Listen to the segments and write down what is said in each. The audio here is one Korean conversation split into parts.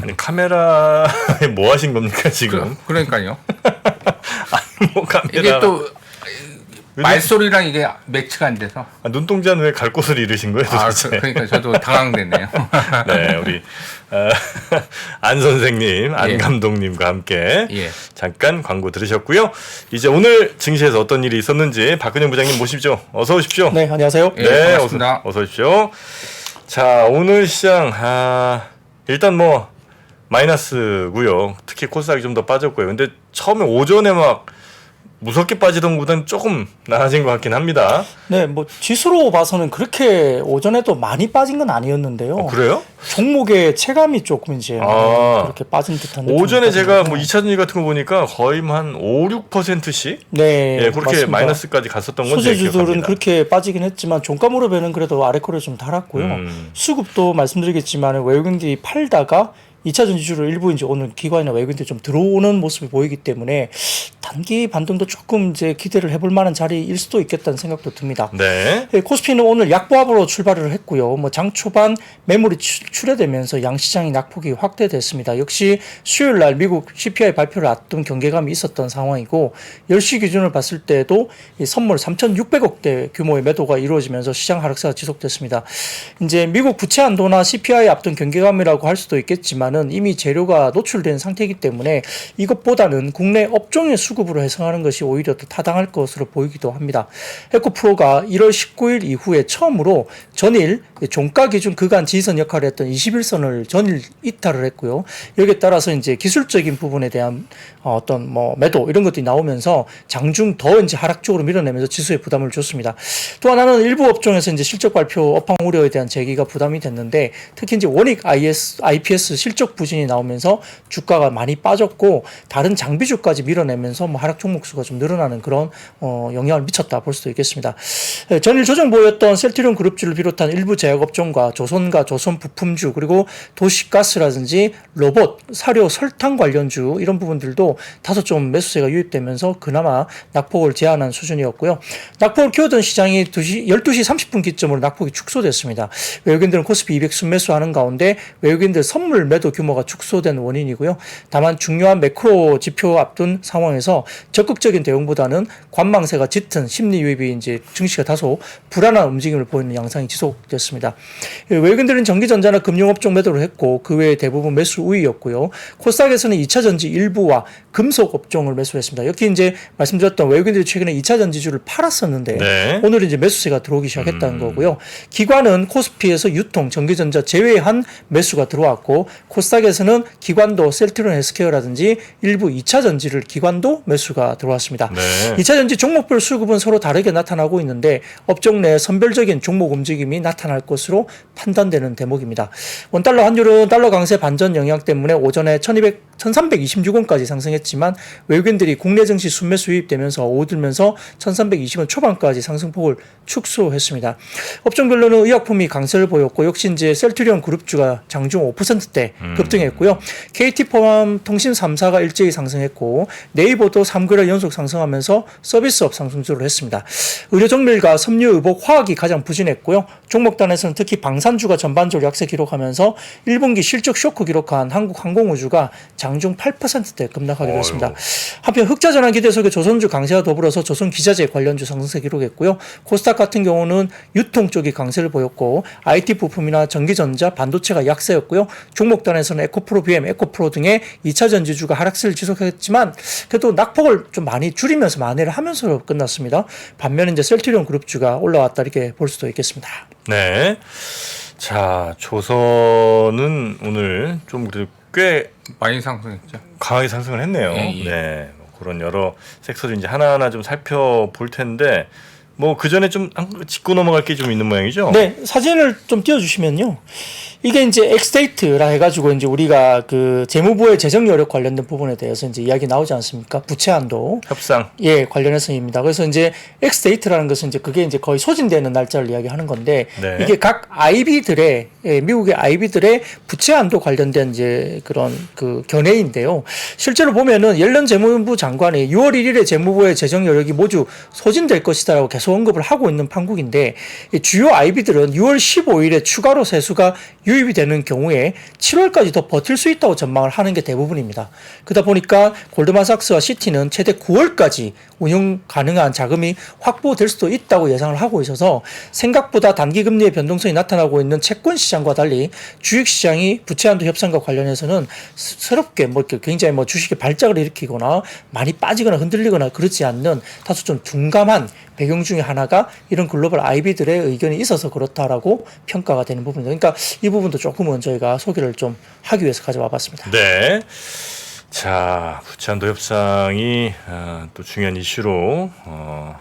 아니, 카메라에 뭐 하신 겁니까 지금? 그러니까요. 아니, 뭐 카메라. 이게 또 말소리랑 이게 매치가 안 돼서. 눈동자는 왜 갈 곳을 잃으신 거예요? 도대체? 그러니까 저도 당황되네요. 네, 우리 안 선생님, 안 감독님과 함께 잠깐 광고 들으셨고요. 이제 오늘 증시에서 어떤 일이 있었는지 박근영 부장님 모시죠. 어서 오십시오. 네, 안녕하세요. 네, 반갑습니다. 어서 오십시오. 자, 오늘 시장 일단 뭐 마이너스고요. 특히 코스닥이 좀 더 빠졌고요. 근데 처음에 오전에 막 무섭게 빠지던 것보다는 조금 나아진 것 같긴 합니다. 네, 뭐 지수로 봐서는 그렇게 오전에도 많이 빠진 건 아니었는데요. 그래요? 종목의 체감이 조금 이제 그렇게 빠진 듯한 느낌이 오전에 제가 뭐 2차전지 같은 거 보니까 거의 한 5, 6%씩 네, 그렇게 맞습니다. 마이너스까지 갔었던 건 소재주들은 그렇게 빠지긴 했지만 종가 무릎에는 그래도 아래코를 좀 달았고요. 수급도 말씀드리겠지만 외국인들이 팔다가 2차 전지주를 일부 이제 오늘 기관이나 외국인들이 좀 들어오는 모습이 보이기 때문에 단기 반등도 조금 이제 기대를 해볼 만한 자리일 수도 있겠다는 생각도 듭니다. 네. 코스피는 오늘 약보합으로 출발을 했고요. 뭐 장 초반 매물이 출회되면서 양시장이 낙폭이 확대됐습니다. 역시 수요일 날 미국 CPI 발표를 앞둔 경계감이 있었던 상황이고 10시 기준을 봤을 때도 이 선물 3,600억대 규모의 매도가 이루어지면서 시장 하락세가 지속됐습니다. 이제 미국 부채 한도나 CPI 앞둔 경계감이라고 할 수도 있겠지만 이미 재료가 노출된 상태이기 때문에 이것보다는 국내 업종의 수급으로 해석하는 것이 오히려 더 타당할 것으로 보이기도 합니다. 에코프로가 1월 19일 이후에 처음으로 전일 종가 기준 그간 지지선 역할을 했던 21선을 전일 이탈을 했고요. 여기에 따라서 이제 기술적인 부분에 대한 어떤 뭐 매도 이런 것들이 나오면서 장중 더 이제 하락 쪽으로 밀어내면서 지수에 부담을 줬습니다. 또 하나는 일부 업종에서 이제 실적 발표 업황 우려에 대한 제기가 부담이 됐는데 특히 이제 원익 IPS 실적 부진이 나오면서 주가가 많이 빠졌고 다른 장비주까지 밀어내면서 뭐 하락 종목 수가 좀 늘어나는 그런 영향을 미쳤다 볼 수도 있겠습니다. 전일 조정 보였던 셀트리온 그룹주를 비롯한 일부 제약업종과 조선과 조선 부품주 그리고 도시가스라든지 로봇, 사료, 설탕 관련주 이런 부분들도 다소 좀 매수세가 유입되면서 그나마 낙폭을 제한한 수준이었고요. 낙폭을 키우던 시장이 12시 30분 기점으로 낙폭이 축소됐습니다. 외국인들은 코스피 200 순매수하는 가운데 외국인들 선물 매도 규모가 축소된 원인이고요. 다만 중요한 매크로 지표 앞둔 상황에서 적극적인 대응보다는 관망세가 짙은 심리 유입이 이제 증시가 다소 불안한 움직임을 보이는 양상이 지속됐습니다. 외국인들은 전기전자나 금융업종 매도를 했고 그 외에 대부분 매수 우위였고요. 코스닥에서는 2차 전지 일부와 금속 업종을 매수했습니다. 여기 이제 말씀드렸던 외국인들이 최근에 2차 전지주를 팔았었는데 오늘 이제 매수세가 들어오기 시작했다는 거고요. 기관은 코스피에서 유통, 전기전자 제외한 매수가 들어왔고 코스닥에서는 기관도 셀트리온 헬스케어라든지 일부 2차 전지를 기관도 매수가 들어왔습니다. 2차 전지 종목별 수급은 서로 다르게 나타나고 있는데 업종 내 선별적인 종목 움직임이 나타날 것으로 판단되는 대목입니다. 원달러 환율은 달러 강세 반전 영향 때문에 오전에 1326원까지 상승했지만 외국인들이 국내 증시 순매수 유입되면서 오들면서 1320원 초반까지 상승폭을 축소했습니다. 업종별로는 의약품이 강세를 보였고 역시 이제 셀트리온 그룹주가 장중 5%대 급등했고요. KT 포함 통신 3사가 일제히 상승했고 네이버도 3개월 연속 상승하면서 서비스업 상승주를 했습니다. 의료정밀과 섬유, 의복, 화학이 가장 부진했고요. 종목단에서는 특히 방산주가 전반적으로 약세 기록하면서 1분기 실적 쇼크 기록한 한국항공우주가 장중 8%대 급락하게 됐습니다. 한편 흑자전환 기대 속에 조선주 강세와 더불어서 조선기자재 관련주 상승세 기록했고요. 코스닥 같은 경우는 유통 쪽이 강세를 보였고 IT 부품이나 전기전자, 반도체가 약세였고요. 종목단에서는 에코프로, BM, 에코프로 등의 2차 전지주가 하락세를 지속했지만 그래도 낙폭을 좀 많이 줄이면서 만회를 하면서 끝났습니다. 반면에 이제 셀트리온 그룹주가 올라왔다 이렇게 볼 수도 있겠습니다. 네. 자, 조선은 오늘 좀 꽤 많이 상승했죠. 강하게 상승을 했네요. 네. 그런 여러 섹터를 이제 하나하나 좀 살펴볼 텐데 뭐 그 전에 좀 짚고 넘어갈 게 좀 있는 모양이죠? 네, 사진을 좀 띄워주시면요. 이게 이제 엑스테이트라 해가지고 이제 우리가 그 재무부의 재정 여력 관련된 부분에 대해서 이제 이야기 나오지 않습니까? 부채 한도 협상 관련해서입니다. 그래서 이제 엑스테이트라는 것은 이제 그게 이제 거의 소진되는 날짜를 이야기하는 건데 이게 각 IB들의 미국의 IB들의 부채 한도 관련된 이제 그런 그 견해인데요. 실제로 보면은 옐런 재무부 장관이 6월 1일에 재무부의 재정 여력이 모두 소진될 것이다라고 계속 언급을 하고 있는 판국인데 주요 IB들은 6월 15일에 추가로 세수가 유입이 되는 경우에 7월까지 더 버틸 수 있다고 전망을 하는 게 대부분입니다. 그러다 보니까 골드만삭스와 시티는 최대 9월까지 운용 가능한 자금이 확보될 수도 있다고 예상을 하고 있어서 생각보다 단기 금리의 변동성이 나타나고 있는 채권 시장과 달리 주식 시장이 부채 한도 협상과 관련해서는 새롭게 뭐 이렇게 굉장히 뭐 주식의 발작을 일으키거나 많이 빠지거나 흔들리거나 그렇지 않는 다소 좀 둔감한 배경 중에 하나가 이런 글로벌 IB들의 의견이 있어서 그렇다라고 평가가 되는 부분입니다. 그러니까 이 부분도 조금은 저희가 소개를 좀 하기 위해서 가져와 봤습니다. 네. 자, 부채한도 협상이 또 중요한 이슈로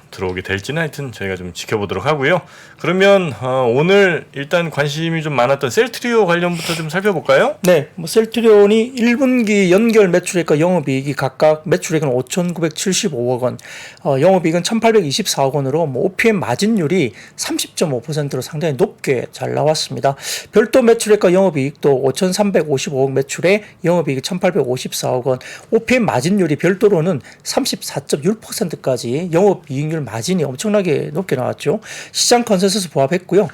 들어오게 될지는 하여튼 저희가 좀 지켜보도록 하고요. 그러면 오늘 일단 관심이 좀 많았던 셀트리오 관련부터 좀 살펴볼까요? 네, 뭐 셀트리온이 1분기 연결 매출액과 영업이익이 각각 매출액은 5,975억 원, 영업이익은 1,824억 원으로 뭐 OPM 마진율이 30.5%로 상당히 높게 잘 나왔습니다. 별도 매출액과 영업이익도 5,355억 매출에 영업이익이 1,854억 원, OPM 마진율이 별도로는 34.6%까지 영업이익률 마진이 엄청나게 높게 나왔죠. 시장 컨센서스 부합했고요.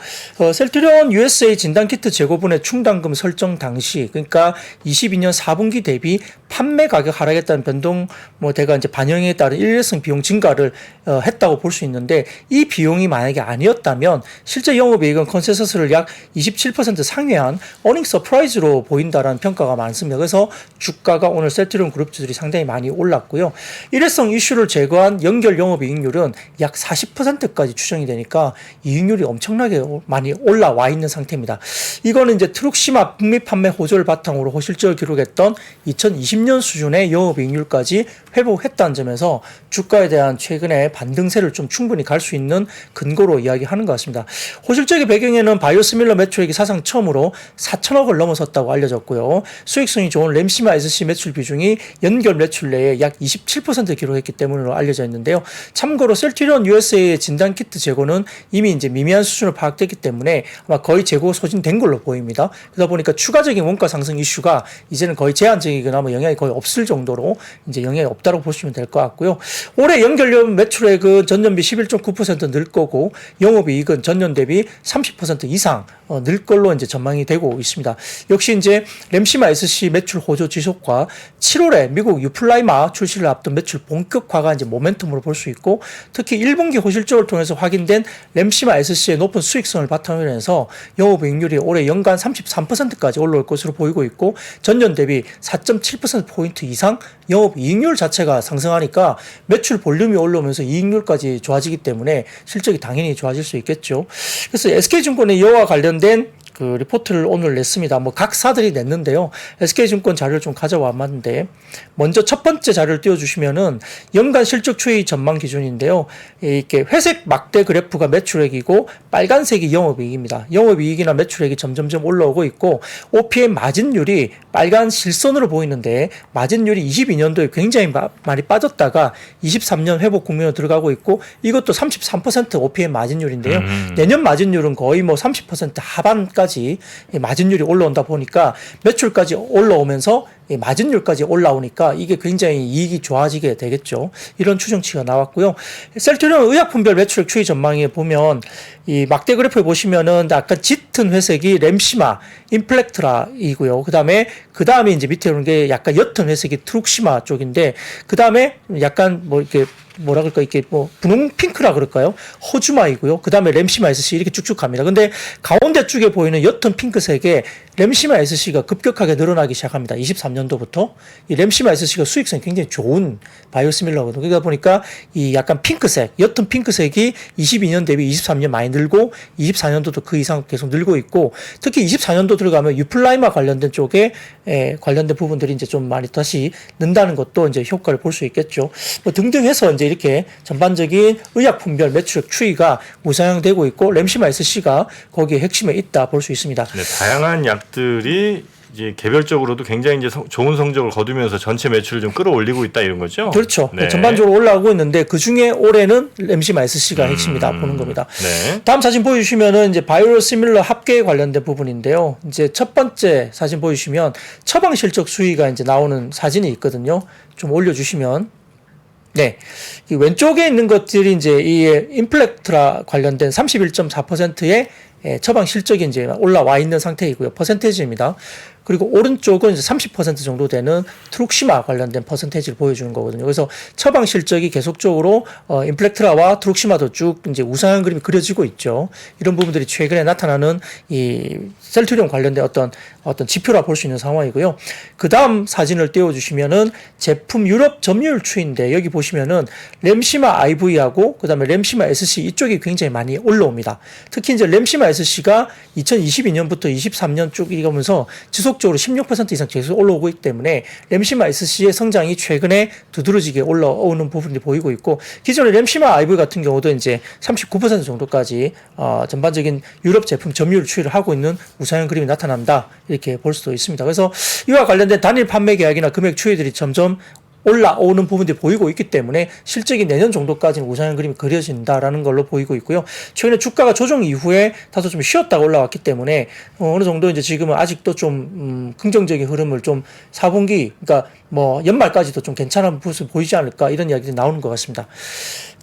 셀트리온 USA 진단키트 재고분의 충당금 설정 당시, 그러니까 22년 4분기 대비 판매 가격 하락했다는 변동대가 이제 반영에 따른 일회성 비용 증가를 했다고 볼 수 있는데, 이 비용이 만약에 아니었다면 실제 영업이익은 컨센서스를 약 27% 상회한 어닝 서프라이즈로 보인다라는 평가가 많습니다. 그래서 주가가 오늘 셀트리온 그룹주들이 상당히 많이 올랐고요. 일회성 이슈를 제거한 연결 영업이익률은 약 40%까지 추정이 되니까 이익률이 엄청나게 많이 올라와 있는 상태입니다. 이거는 이제 트룩시마 북미 판매 호조를 바탕으로 호실적을 기록했던 2020년 수준의 영업이익률까지 회복했다는 점에서 주가에 대한 최근의 반등세를 좀 충분히 갈 수 있는 근거로 이야기하는 것 같습니다. 호실적의 배경에는 바이오시밀러 매출액이 사상 처음으로 4천억을 넘어섰다고 알려졌고요. 수익성이 좋은 램시마 SC 매출 비중이 연결 매출 내에 약 27% 기록했기 때문으로 알려져 있는데요. 참고로 셀트리온 USA의 진단키트 재고는 이미 이제 미미한 수준으로 파악됐기 때문에 아마 거의 재고 소진된 걸로 보입니다. 그러다 보니까 추가적인 원가 상승 이슈가 이제는 거의 제한적이거나 뭐 영향이 거의 없을 정도로 이제 영향이 없다고 보시면 될 것 같고요. 올해 연결 매출액은 전년비 11.9% 늘 거고 영업이익은 전년 대비 30% 이상 늘 걸로 이제 전망이 되고 있습니다. 역시 이제 램시마 SC 매출 호조 지속과 7월에 미국 유플라이마 출시를 앞둔 매출 본격화가 이제 모멘텀으로 볼 수 있고, 특히 1분기 호실적을 통해서 확인된 램시마 SC의 높은 수익성을 바탕으로 해서 영업이익률이 올해 연간 33%까지 올라올 것으로 보이고 있고, 전년 대비 4.7%포인트 이상 영업이익률 자체가 상승하니까 매출 볼륨이 올라오면서 이익률까지 좋아지기 때문에 실적이 당연히 좋아질 수 있겠죠. 그래서 SK증권의 이와 관련된 그 리포트를 오늘 냈습니다. 뭐 각 사들이 냈는데요. SK증권 자료를 좀 가져와 봤는데, 먼저 첫 번째 자료를 띄워주시면은 연간 실적 추이 전망 기준인데요. 이렇게 회색 막대 그래프가 매출액이고 빨간색이 영업이익입니다. 영업이익이나 매출액이 점점점 올라오고 있고, OPM 마진율이 빨간 실선으로 보이는데 마진율이 22년도에 굉장히 많이 빠졌다가 23년 회복 국면으로 들어가고 있고, 이것도 33% OPM 마진율인데요. 내년 마진율은 거의 뭐 30% 하반까지 마진율이 올라온다 보니까 매출까지 올라오면서 마진율까지 올라오니까 이게 굉장히 이익이 좋아지게 되겠죠. 이런 추정치가 나왔고요. 셀트리온 의약품별 매출액 추이 전망에 보면 이 막대 그래프에 보시면은 약간 짙은 회색이 램시마, 인플렉트라이고요. 그 다음에 이제 밑에 오는 게 약간 옅은 회색이 트룩시마 쪽인데, 그 다음에 약간 뭐 이렇게 뭐라 그럴까, 이게 뭐 분홍 핑크라 그럴까요? 호주마이고요. 그 다음에 램시마 SC 이렇게 쭉쭉 갑니다. 근데 가운데 쪽에 보이는 옅은 핑크색에 램시마 SC가 급격하게 늘어나기 시작합니다. 23년도부터 이 램시마 SC가 수익성이 굉장히 좋은 바이오시밀러거든요. 그러다 보니까 이 약간 핑크색, 옅은 핑크색이 22년 대비 23년 많이 늘고 24년도도 그 이상 계속 늘고 있고, 특히 24년도 들어가면 유플라이마 관련된 쪽에 관련된 부분들이 이제 좀 많이 다시 는다는 것도 이제 효과를 볼 수 있겠죠. 뭐 등등 해서 이제 이렇게 전반적인 의약품별 매출액 추이가 우상향되고 있고, 램시마 SC가 거기에 핵심에 있다 볼 수 있습니다. 네, 다양한 약들이 이제 개별적으로도 굉장히 이제 좋은 성적을 거두면서 전체 매출을 좀 끌어올리고 있다 이런 거죠. 그렇죠. 네. 전반적으로 올라오고 있는데 그 중에 올해는 램시마 SC가 핵심이다 보는 겁니다. 네. 다음 사진 보여주시면은 이제 바이오시밀러 합계에 관련된 부분인데요. 이제 첫 번째 사진 보여주시면 처방 실적 수위가 이제 나오는 사진이 있거든요. 좀 올려주시면. 네. 이 왼쪽에 있는 것들이 이제 이 인플렉트라 관련된 31.4%의 처방 실적이 이제 올라와 있는 상태이고요. 퍼센테이지입니다. 그리고 오른쪽은 이제 30% 정도 되는 트룩시마 관련된 퍼센테이지를 보여주는 거거든요. 그래서 처방 실적이 계속적으로 인플렉트라와 트룩시마도 쭉 이제 우상향 그림이 그려지고 있죠. 이런 부분들이 최근에 나타나는 이 셀트리온 관련된 어떤 지표라 볼 수 있는 상황이고요. 그 다음 사진을 띄워주시면은 제품 유럽 점유율 추인데 여기 보시면은 램시마 IV하고 그 다음에 램시마 SC 이쪽이 굉장히 많이 올라옵니다. 특히 이제 램시마 SC가 2022년부터 23년 쭉 이거면서 지속적으로 16% 이상 계속 올라오고 있기 때문에 램시마 SC의 성장이 최근에 두드러지게 올라오는 부분이 보이고 있고 기존의 램시마 IV 같은 경우도 이제 39% 정도까지 전반적인 유럽 제품 점유율 추이를 하고 있는 우상향 그림이 나타난다 이렇게 볼 수도 있습니다. 그래서 이와 관련된 단일 판매 계약이나 금액 추이들이 점점 올라오는 부분들이 보이고 있기 때문에 실적이 내년 정도까지는 우상향 그림이 그려진다라는 걸로 보이고 있고요. 최근에 주가가 조정 이후에 다소 좀 쉬었다가 올라왔기 때문에 어느 정도 이제 지금은 아직도 좀 긍정적인 흐름을 좀 4분기 그러니까 뭐 연말까지도 좀 괜찮은 모습 보이지 않을까 이런 이야기들이 나오는 것 같습니다.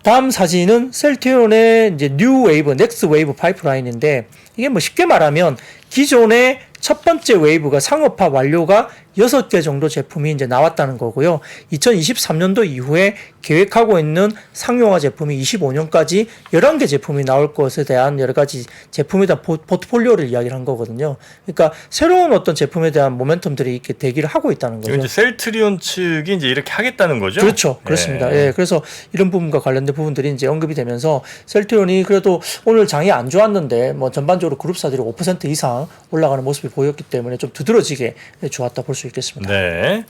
다음 사진은 셀트리온의 이제 뉴 웨이브, 넥스트 웨이브 파이프라인인데 이게 뭐 쉽게 말하면 기존의 첫 번째 웨이브가 상업화 완료가 6개 정도 제품이 이제 나왔다는 거고요. 2023년도 이후에 계획하고 있는 상용화 제품이 25년까지 11개 제품이 나올 것에 대한 여러 가지 제품에 대한 포트폴리오를 이야기를 한 거거든요. 그러니까 새로운 어떤 제품에 대한 모멘텀들이 이렇게 대기를 하고 있다는 거죠. 이건 이제 셀트리온 측이 이제 이렇게 하겠다는 거죠? 그렇죠. 그렇습니다. 예. 그래서 이런 부분과 관련된 부분들이 이제 언급이 되면서 셀트리온이 그래도 오늘 장이 안 좋았는데 뭐 전반적으로 그룹사들이 5% 이상 올라가는 모습이 보였기 때문에 좀 두드러지게 좋았다 볼 수 있겠습니다. 네.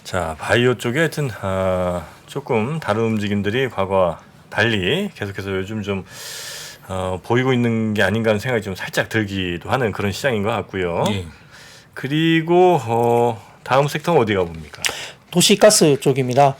자, 바이오 쪽에 하여튼 조금 다른 움직임들이 과거와 달리 계속해서 요즘 좀 보이고 있는 게 아닌가 하는 생각이 좀 살짝 들기도 하는 그런 시장인 것 같고요. 예. 그리고 다음 섹터는 어디가 봅니까? 도시가스 쪽입니다.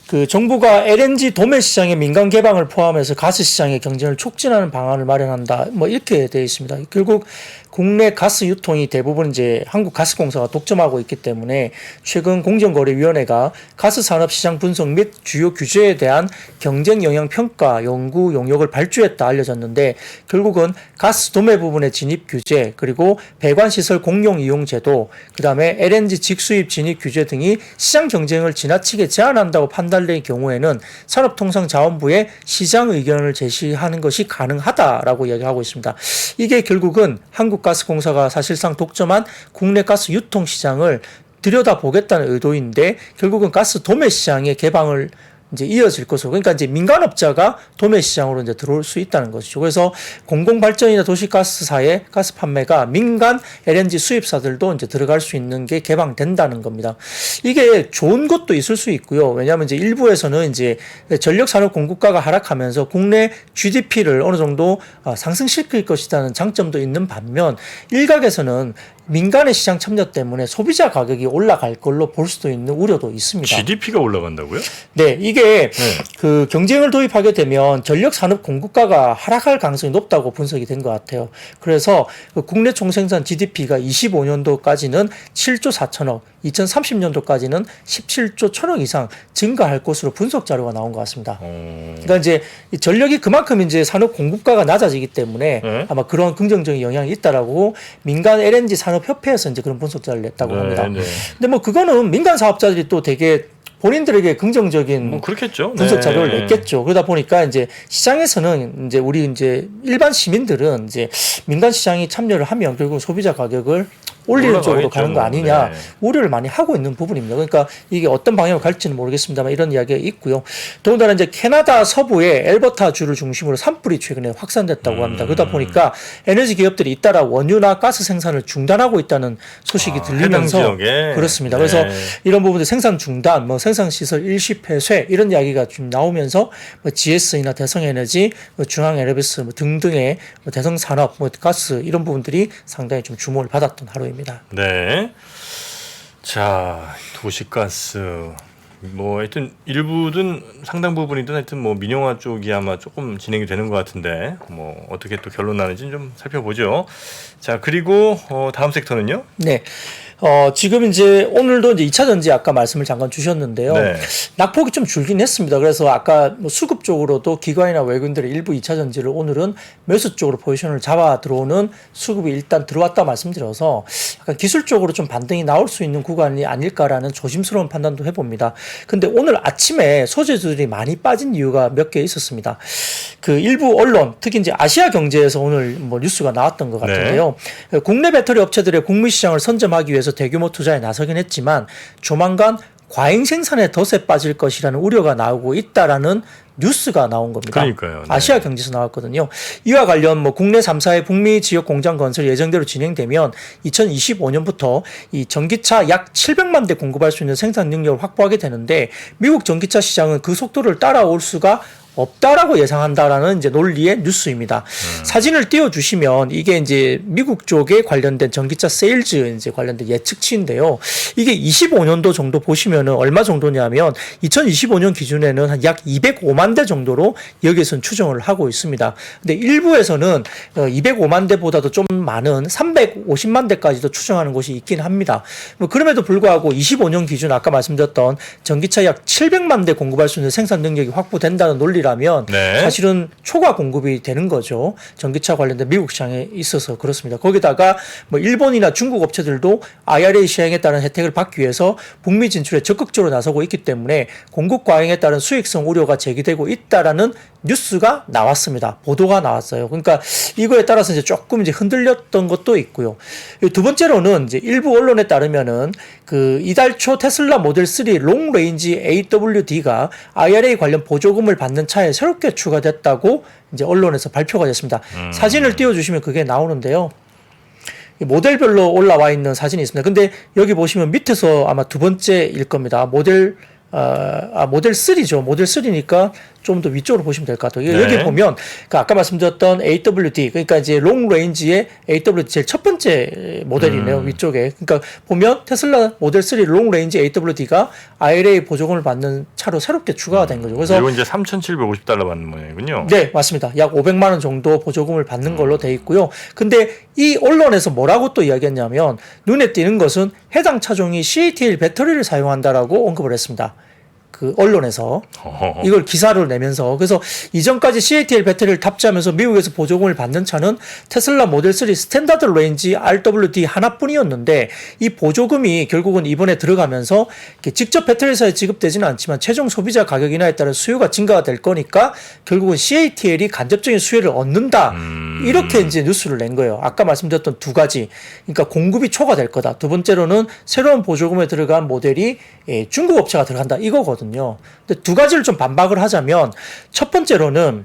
그 정부가 LNG 도매 시장의 민간 개방을 포함해서 가스 시장의 경쟁을 촉진하는 방안을 마련한다. 뭐 이렇게 되어 있습니다. 결국 국내 가스 유통이 대부분 이제 한국가스공사가 독점하고 있기 때문에 최근 공정거래위원회가 가스 산업 시장 분석 및 주요 규제에 대한 경쟁 영향 평가 연구 용역을 발주했다 알려졌는데 결국은 가스 도매 부분의 진입 규제 그리고 배관 시설 공용 이용 제도 그다음에 LNG 직수입 진입 규제 등이 시장 경쟁을 지나치게 제한한다고 판단된 경우에는 산업통상자원부에 시장 의견을 제시하는 것이 가능하다라고 이야기하고 있습니다. 이게 결국은 한국가스공사가 사실상 독점한 국내 가스 유통 시장을 들여다보겠다는 의도인데 결국은 가스 도매 시장의 개방을 이제 이어질 것으로 그러니까 이제 민간업자가 도매 시장으로 이제 들어올 수 있다는 것이죠. 그래서 공공발전이나 도시가스사의 가스 판매가 민간 LNG 수입사들도 이제 들어갈 수 있는 게 개방된다는 겁니다. 이게 좋은 것도 있을 수 있고요. 왜냐하면 이제 일부에서는 이제 전력산업 공급가가 하락하면서 국내 GDP를 어느 정도 상승시킬 것이라는 장점도 있는 반면 일각에서는 민간의 시장 참여 때문에 소비자 가격이 올라갈 걸로 볼 수도 있는 우려도 있습니다. GDP가 올라간다고요? 네, 이게 그 경쟁을 도입하게 되면 전력 산업 공급가가 하락할 가능성이 높다고 분석이 된 것 같아요. 그래서 그 국내 총생산 GDP가 25년도까지는 7조 4천억, 2030년도까지는 17조 1천억 이상 증가할 것으로 분석 자료가 나온 것 같습니다. 그러니까 이제 이 전력이 그만큼 이제 산업 공급가가 낮아지기 때문에 아마 그런 긍정적인 영향이 있다라고 민간 LNG 산업협회에서 이제 그런 분석 자료를 냈다고 합니다. 근데 뭐 그거는 민간 사업자들이 또 되게 본인들에게 긍정적인 뭐 그렇겠죠. 분석 자료를 냈겠죠. 그러다 보니까 이제 시장에서는 이제 우리 이제 일반 시민들은 이제 민간 시장이 참여를 하면 결국 소비자 가격을 올리는 쪽으로 가는 거 아니냐 우려를 많이 하고 있는 부분입니다. 그러니까 이게 어떤 방향으로 갈지는 모르겠습니다만 이런 이야기가 있고요. 더군다나 이제 캐나다 서부의 엘버타 주를 중심으로 산불이 최근에 확산됐다고 합니다. 그러다 보니까 에너지 기업들이 잇따라 원유나 가스 생산을 중단하고 있다는 소식이 들리면서 그렇습니다. 그래서 이런 부분들 생산 중단, 뭐 생산 시설 일시 폐쇄 이런 이야기가 좀 나오면서 뭐 GS나 대성에너지, 뭐 중앙에너비스 뭐 등등의 뭐 대성산업, 뭐 가스 이런 부분들이 상당히 좀 주목을 받았던 하루입니다. 네. 자, 도시가스 뭐 하여튼 일부든 상당 부분이든 하여튼 뭐 민영화 쪽이 아마 조금 진행이 되는 것 같은데 뭐 어떻게 또 결론 나는지는 좀 살펴보죠. 자, 그리고 다음 섹터는요? 네. 지금 이제 오늘도 이제 2차 전지 아까 말씀을 잠깐 주셨는데요. 네. 낙폭이 좀 줄긴 했습니다. 그래서 아까 뭐 수급 쪽으로도 기관이나 외국인들의 일부 2차 전지를 오늘은 매수 쪽으로 포지션을 잡아 들어오는 수급이 일단 들어왔다 말씀드려서 약간 기술적으로 좀 반등이 나올 수 있는 구간이 아닐까라는 조심스러운 판단도 해봅니다. 근데 오늘 아침에 소재주들이 많이 빠진 이유가 몇 개 있었습니다. 그 일부 언론, 특히 이제 아시아 경제에서 오늘 뭐 뉴스가 나왔던 것 같은데요. 국내 배터리 업체들의 북미 시장을 선점하기 위해서 대규모 투자에 나서긴 했지만 조만간 과잉 생산에 덫에 빠질 것이라는 우려가 나오고 있다라는 뉴스가 나온 겁니다. 그러니까요. 네. 아시아 경제에서 나왔거든요. 이와 관련 뭐 국내 3사의 북미 지역 공장 건설 예정대로 진행되면 2025년부터 이 전기차 약 700만 대 공급할 수 있는 생산 능력을 확보하게 되는데 미국 전기차 시장은 그 속도를 따라올 수가 없다라고 예상한다라는 이제 논리의 뉴스입니다. 사진을 띄워주시면 이게 이제 미국 쪽에 관련된 전기차 세일즈 이제 관련된 예측치인데요. 이게 25년도 정도 보시면은 얼마 정도냐면 2025년 기준에는 한 약 205만 대 정도로 여기에서는 추정을 하고 있습니다. 근데 일부에서는 205만 대보다도 좀 많은 350만 대까지도 추정하는 곳이 있긴 합니다. 뭐 그럼에도 불구하고 25년 기준 아까 말씀드렸던 전기차 약 700만 대 공급할 수 있는 생산 능력이 확보된다는 논리라면 네. 사실은 초과 공급이 되는 거죠. 전기차 관련된 미국 시장에 있어서 그렇습니다. 거기다가 뭐 일본이나 중국 업체들도 IRA 시행에 따른 혜택을 받기 위해서 북미 진출에 적극적으로 나서고 있기 때문에 공급 과잉에 따른 수익성 우려가 제기되고 있다라는 뉴스가 나왔습니다. 보도가 나왔어요. 그러니까 이거에 따라서 이제 조금 이제 흔들렸던 것도 있고요. 두 번째로는 이제 일부 언론에 따르면은 그 이달 초 테슬라 모델 3 롱 레인지 AWD가 IRA 관련 보조금을 받는 차에 새롭게 추가됐다고 이제 언론에서 발표가 됐습니다. 사진을 띄워주시면 그게 나오는데요. 모델별로 올라와 있는 사진이 있습니다. 근데 여기 보시면 밑에서 아마 두 번째일 겁니다. 모델 3죠. 모델 3니까 좀 더 위쪽으로 보시면 될 것 같아요. 네. 여기 보면 그러니까 아까 말씀드렸던 AWD 그러니까 이제 롱 레인지의 AWD 제일 첫 번째 모델이네요. 위쪽에. 그러니까 보면 테슬라 모델 3 롱 레인지 AWD가 IRA 보조금을 받는 차로 새롭게 추가가 된 거죠. 그래서 이거 이제 3,750달러 받는 모양이군요. 네, 맞습니다. 약 500만 원 정도 보조금을 받는 걸로 돼 있고요. 근데 이 언론에서 뭐라고 또 이야기했냐면 눈에 띄는 것은 해당 차종이 CATL 배터리를 사용한다라고 언급을 했습니다. 그 언론에서 이걸 기사를 내면서 그래서 이전까지 CATL 배터리를 탑재하면서 미국에서 보조금을 받는 차는 테슬라 모델 3 스탠다드 레인지 RWD 하나뿐이었는데 이 보조금이 결국은 이번에 들어가면서 직접 배터리사에 지급되지는 않지만 최종 소비자 가격 인하에 따른 수요가 증가가 될 거니까 결국은 CATL이 간접적인 수혜를 얻는다 이렇게 이제 뉴스를 낸 거예요. 아까 말씀드렸던 두 가지 그러니까 공급이 초과될 거다. 두 번째로는 새로운 보조금에 들어간 모델이 중국 업체가 들어간다 이거거든요. 근데 두 가지를 좀 반박을 하자면 첫 번째로는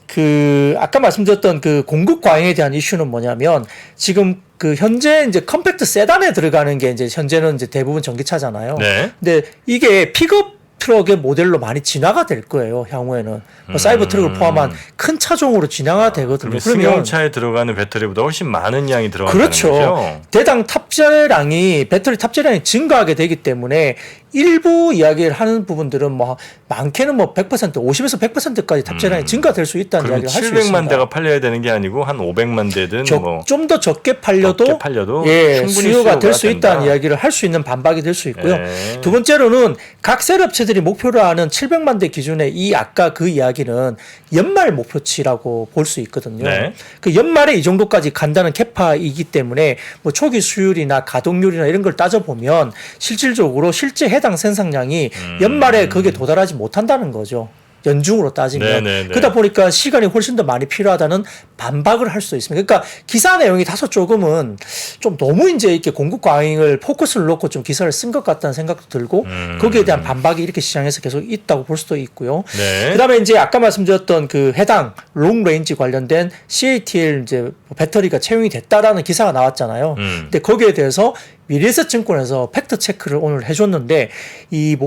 그 아까 말씀드렸던 그 공급 과잉에 대한 이슈는 뭐냐면 지금 그 현재 이제 컴팩트 세단에 들어가는 게 이제 현재는 이제 대부분 전기차잖아요. 네. 근데 이게 픽업 트럭의 모델로 많이 진화가 될 거예요. 향후에는 뭐 사이버 트럭을 포함한 큰 차종으로 진화가 되거든요. 그러면 승용차에 들어가는 배터리보다 훨씬 많은 양이 들어간다는 그렇죠. 거죠. 대당 배터리 탑재량이 증가하게 되기 때문에 일부 이야기를 하는 부분들은 뭐 많게는 뭐 100%, 50에서 100%까지 탑재량이 증가될 수 있다는 그럼 이야기를 할 수 있습니다. 700만 대가 팔려야 되는 게 아니고 한 500만 대든 뭐 좀 더 적게 팔려도, 충분히 수요가 될 수 된다. 있다는 이야기를 할 수 있는 반박이 될 수 있고요. 네. 두 번째로는 각 셀업체들이 목표로 하는 700만 대 기준의 이 아까 그 이야기는 연말 목표치라고 볼 수 있거든요. 네. 그 연말에 이 정도까지 간다는 캐파이기 때문에 뭐 초기 수율이나 가동률이나 이런 걸 따져보면 실질적으로 실제 해당 생산량이 연말에 거기에 도달하지 못한다는 거죠. 연중으로 따지면. 네네네. 그러다 보니까 시간이 훨씬 더 많이 필요하다는 반박을 할 수 있습니다. 그러니까 기사 내용이 다소 조금은 좀 너무 이제 이렇게 공급 과잉을 포커스를 놓고 좀 기사를 쓴 것 같다는 생각도 들고 거기에 대한 반박이 이렇게 시장에서 계속 있다고 볼 수도 있고요. 네. 그다음에 이제 아까 말씀드렸던 그 해당 롱 레인지 관련된 CATL 이제 배터리가 채용이 됐다라는 기사가 나왔잖아요. 근데 거기에 대해서 미래에셋 증권에서 팩트 체크를 오늘 해줬는데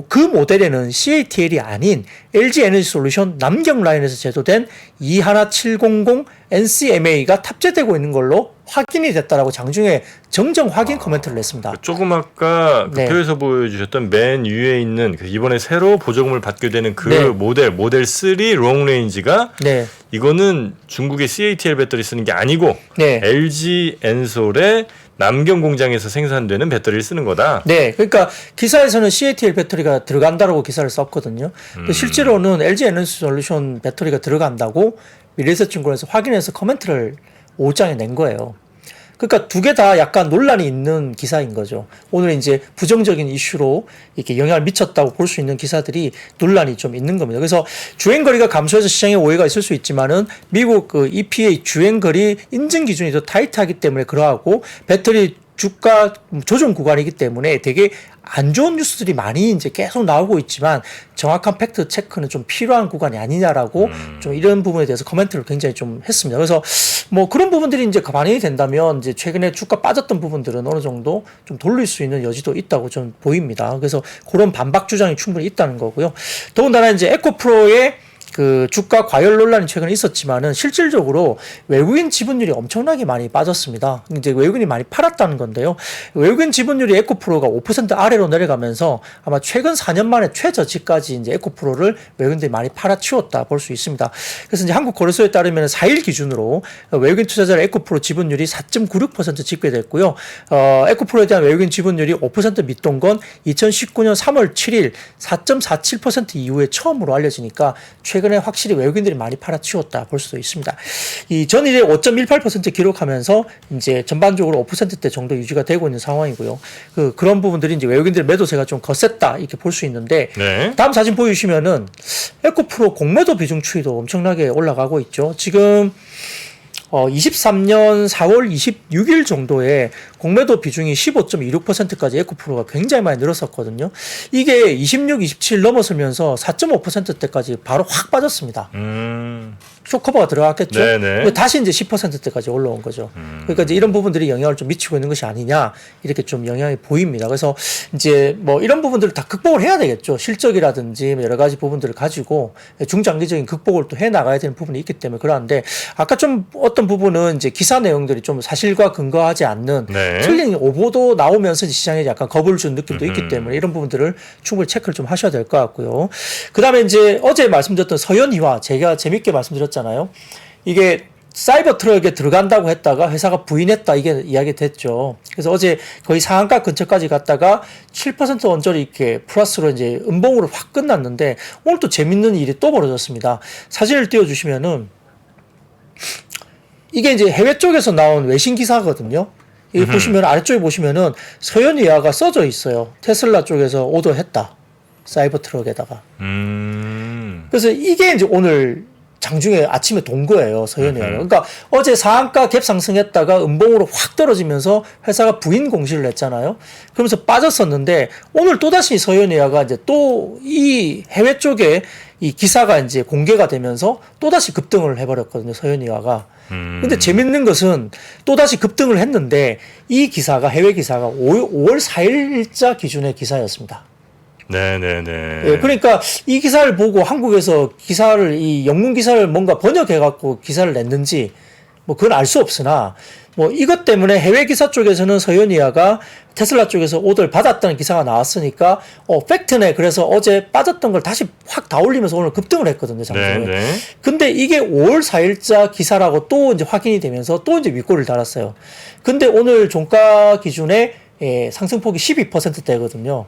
그 모델에는 CATL이 아닌 LG 에너지 솔루션 남경 라인에서 제조된 21700 NCMA가 탑재되고 있는 걸로 확인이 됐다라고 장중에 정정 확인 코멘트를 냈습니다. 조금 아까 그 네. 표에서 보여주셨던 맨 위에 있는 그 이번에 새로 보조금을 받게 되는 그 네. 모델 3 롱레인지가 네. 이거는 중국의 CATL 배터리 쓰는 게 아니고 네. LG 엔솔의 남경 공장에서 생산되는 배터리를 쓰는 거다. 네, 그러니까 기사에서는 CATL 배터리가 들어간다라고 기사를 썼거든요. 근데 실제로는 LG 에너지 솔루션 배터리가 들어간다고 미래에셋증권에서 확인해서 코멘트를 5장에 낸 거예요. 그러니까 두 개 다 약간 논란이 있는 기사인 거죠. 오늘 이제 부정적인 이슈로 이렇게 영향을 미쳤다고 볼 수 있는 기사들이 논란이 좀 있는 겁니다. 그래서 주행거리가 감소해서 시장에 오해가 있을 수 있지만은 미국 그 EPA 주행거리 인증 기준이 더 타이트하기 때문에 그러하고 배터리 주가 조정 구간이기 때문에 되게 안 좋은 뉴스들이 많이 이제 계속 나오고 있지만 정확한 팩트 체크는 좀 필요한 구간이 아니냐라고 좀 이런 부분에 대해서 코멘트를 굉장히 좀 했습니다. 그래서 뭐 그런 부분들이 이제 반영이 된다면 이제 최근에 주가 빠졌던 부분들은 어느 정도 좀 돌릴 수 있는 여지도 있다고 좀 보입니다. 그래서 그런 반박 주장이 충분히 있다는 거고요. 더군다나 이제 에코프로의 그 주가 과열 논란이 최근에 있었지만은 실질적으로 외국인 지분율이 엄청나게 많이 빠졌습니다. 이제 외국인이 많이 팔았다는 건데요. 외국인 지분율이 에코프로가 5% 아래로 내려가면서 아마 최근 4년 만에 최저치까지 이제 에코프로를 외국인들이 많이 팔아치웠다 볼 수 있습니다. 그래서 이제 한국거래소에 따르면 4일 기준으로 외국인 투자자의 에코프로 지분율이 4.96% 집계됐고요. 에코프로에 대한 외국인 지분율이 5% 밑돈 건 2019년 3월 7일 4.47% 이후에 처음으로 알려지니까 최근에 확실히 외국인들이 많이 팔아치웠다 볼 수도 있습니다. 이 전일에 5.18% 기록하면서 이제 전반적으로 5%대 정도 유지가 되고 있는 상황이고요. 그런 부분들이 이제 외국인들의 매도세가 좀 거셌다 이렇게 볼 수 있는데 네. 다음 사진 보여주시면은 에코프로 공매도 비중 추이도 엄청나게 올라가고 있죠. 지금 23년 4월 26일 정도에 공매도 비중이 15.26%까지 에코프로가 굉장히 많이 늘었었거든요. 이게 26, 27 넘어서면서 4.5%대까지 바로 확 빠졌습니다. 쇼커버가 들어갔겠죠. 근데 다시 이제 10%대까지 올라온 거죠. 그러니까 이제 이런 부분들이 영향을 좀 미치고 있는 것이 아니냐 이렇게 좀 영향이 보입니다. 그래서 이제 뭐 이런 부분들을 다 극복을 해야 되겠죠. 실적이라든지 여러 가지 부분들을 가지고 중장기적인 극복을 또 해 나가야 되는 부분이 있기 때문에 그러한데 아까 좀 어떤 부분은 이제 기사 내용들이 좀 사실과 근거하지 않는 틀린 오보도 나오면서 시장에 약간 겁을 준 느낌도 있기 때문에 이런 부분들을 충분히 체크를 좀 하셔야 될 것 같고요. 그 다음에 이제 어제 말씀드렸던 서현이화 제가 재밌게 말씀드렸잖아요. 이게 사이버 트럭에 들어간다고 했다가 회사가 부인했다 이게 이야기 됐죠. 그래서 어제 거의 상한가 근처까지 갔다가 7% 언저리 이렇게 플러스로 이제 음봉으로 확 끝났는데 오늘 또 재밌는 일이 또 벌어졌습니다. 사진을 띄워주시면은 이게 이제 해외 쪽에서 나온 외신 기사거든요. 여기 보시면 아래쪽에 보시면은 서현이화가 써져 있어요. 테슬라 쪽에서 오더했다. 사이버 트럭에다가. 그래서 이게 이제 오늘 장중에 아침에 돈 거예요. 서현이화가. 그러니까 어제 상한가 갭 상승했다가 음봉으로 확 떨어지면서 회사가 부인 공시를 했잖아요. 그러면서 빠졌었는데 오늘 또다시 서현이화가 이제 또 이 해외 쪽에 이 기사가 이제 공개가 되면서 또다시 급등을 해버렸거든요. 서현이화가. 근데 재밌는 것은 또다시 급등을 했는데 이 기사가 해외 기사가 5월 4일자 기준의 기사였습니다. 네네네. 예, 그러니까 이 기사를 보고 한국에서 기사를 이 영문 기사를 뭔가 번역해갖고 기사를 냈는지 뭐 그건 알 수 없으나 뭐 이것 때문에 해외 기사 쪽에서는 서현이화가 테슬라 쪽에서 오더를 받았다는 기사가 나왔으니까 팩트네. 그래서 어제 빠졌던 걸 다시 확 다 올리면서 오늘 급등을 했거든요, 장중에. 네네. 근데 이게 5월 4일자 기사라고 또 이제 확인이 되면서 또 이제 윗골을 달았어요. 근데 오늘 종가 기준에 상승폭이 12%대거든요.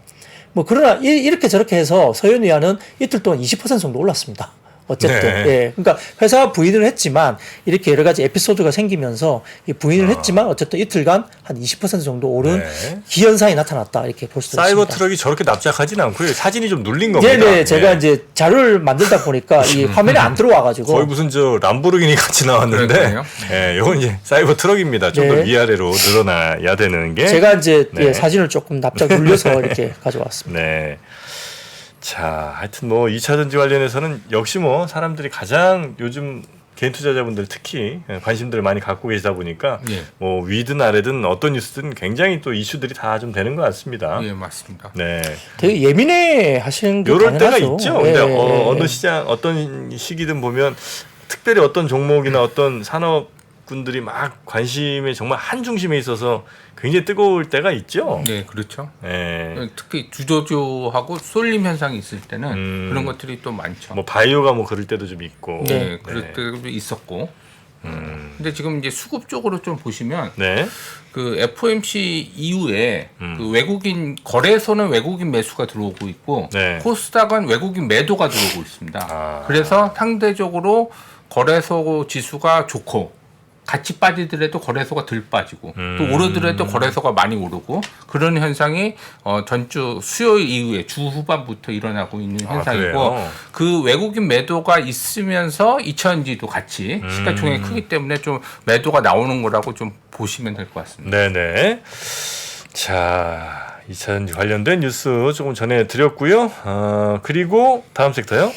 뭐 그러나 이렇게 저렇게 해서 서현이화는 이틀 동안 20% 정도 올랐습니다. 어쨌든 예, 그러니까 회사가 부인을 했지만 이렇게 여러 가지 에피소드가 생기면서 부인을 했지만 어쨌든 이틀간 한 20% 정도 오른 기현상이 나타났다 이렇게 볼 수도 사이버 있습니다. 트럭이 저렇게 납작하지는 않고요. 사진이 좀 눌린 겁니다. 네네, 제가 이제 자료를 만들다 보니까 이 화면에 안 들어와가지고 거의 무슨 저 람보르기니 같이 나왔는데, 그러니까요. 예, 이건 이제 사이버 트럭입니다. 좀 더 위아래로 늘어나야 되는 게. 제가 이제 사진을 조금 납작 눌려서 이렇게 가져왔습니다. 네. 자, 하여튼 뭐 2차 전지 관련해서는 역시 뭐 사람들이 가장 요즘 개인 투자자분들 특히 관심들을 많이 갖고 계시다 보니까 뭐 위든 아래든 어떤 뉴스든 굉장히 또 이슈들이 다 좀 되는 것 같습니다. 예, 맞습니다. 네. 되게 예민해 하시는 게 요럴 때가 당연하죠. 있죠. 근데 어느 시장 어떤 시기든 보면 특별히 어떤 종목이나 어떤 산업군들이 막 관심에 정말 한 중심에 있어서 굉장히 뜨거울 때가 있죠. 네, 그렇죠. 네. 특히 주저주하고 쏠림 현상이 있을 때는 그런 것들이 또 많죠. 뭐 바이오가 뭐 그럴 때도 좀 있고. 네, 그럴 때도 있었고. 근데 지금 이제 수급 쪽으로 좀 보시면 네. 그 FOMC 이후에 그 외국인 거래소는 외국인 매수가 들어오고 있고 네. 코스닥은 외국인 매도가 들어오고 있습니다. 아. 그래서 상대적으로 거래소 지수가 좋고 같이 빠지더라도 거래소가 덜 빠지고 또 오르더라도 거래소가 많이 오르고 그런 현상이 전주 수요일 이후에 주 후반부터 일어나고 있는 현상이고 그래요? 그 외국인 매도가 있으면서 이천지도 같이 시가총액이 크기 때문에 좀 매도가 나오는 거라고 좀 보시면 될 것 같습니다. 네네. 자, 2차전지 관련된 뉴스 조금 전해드렸고요. 그리고 다음 섹터요.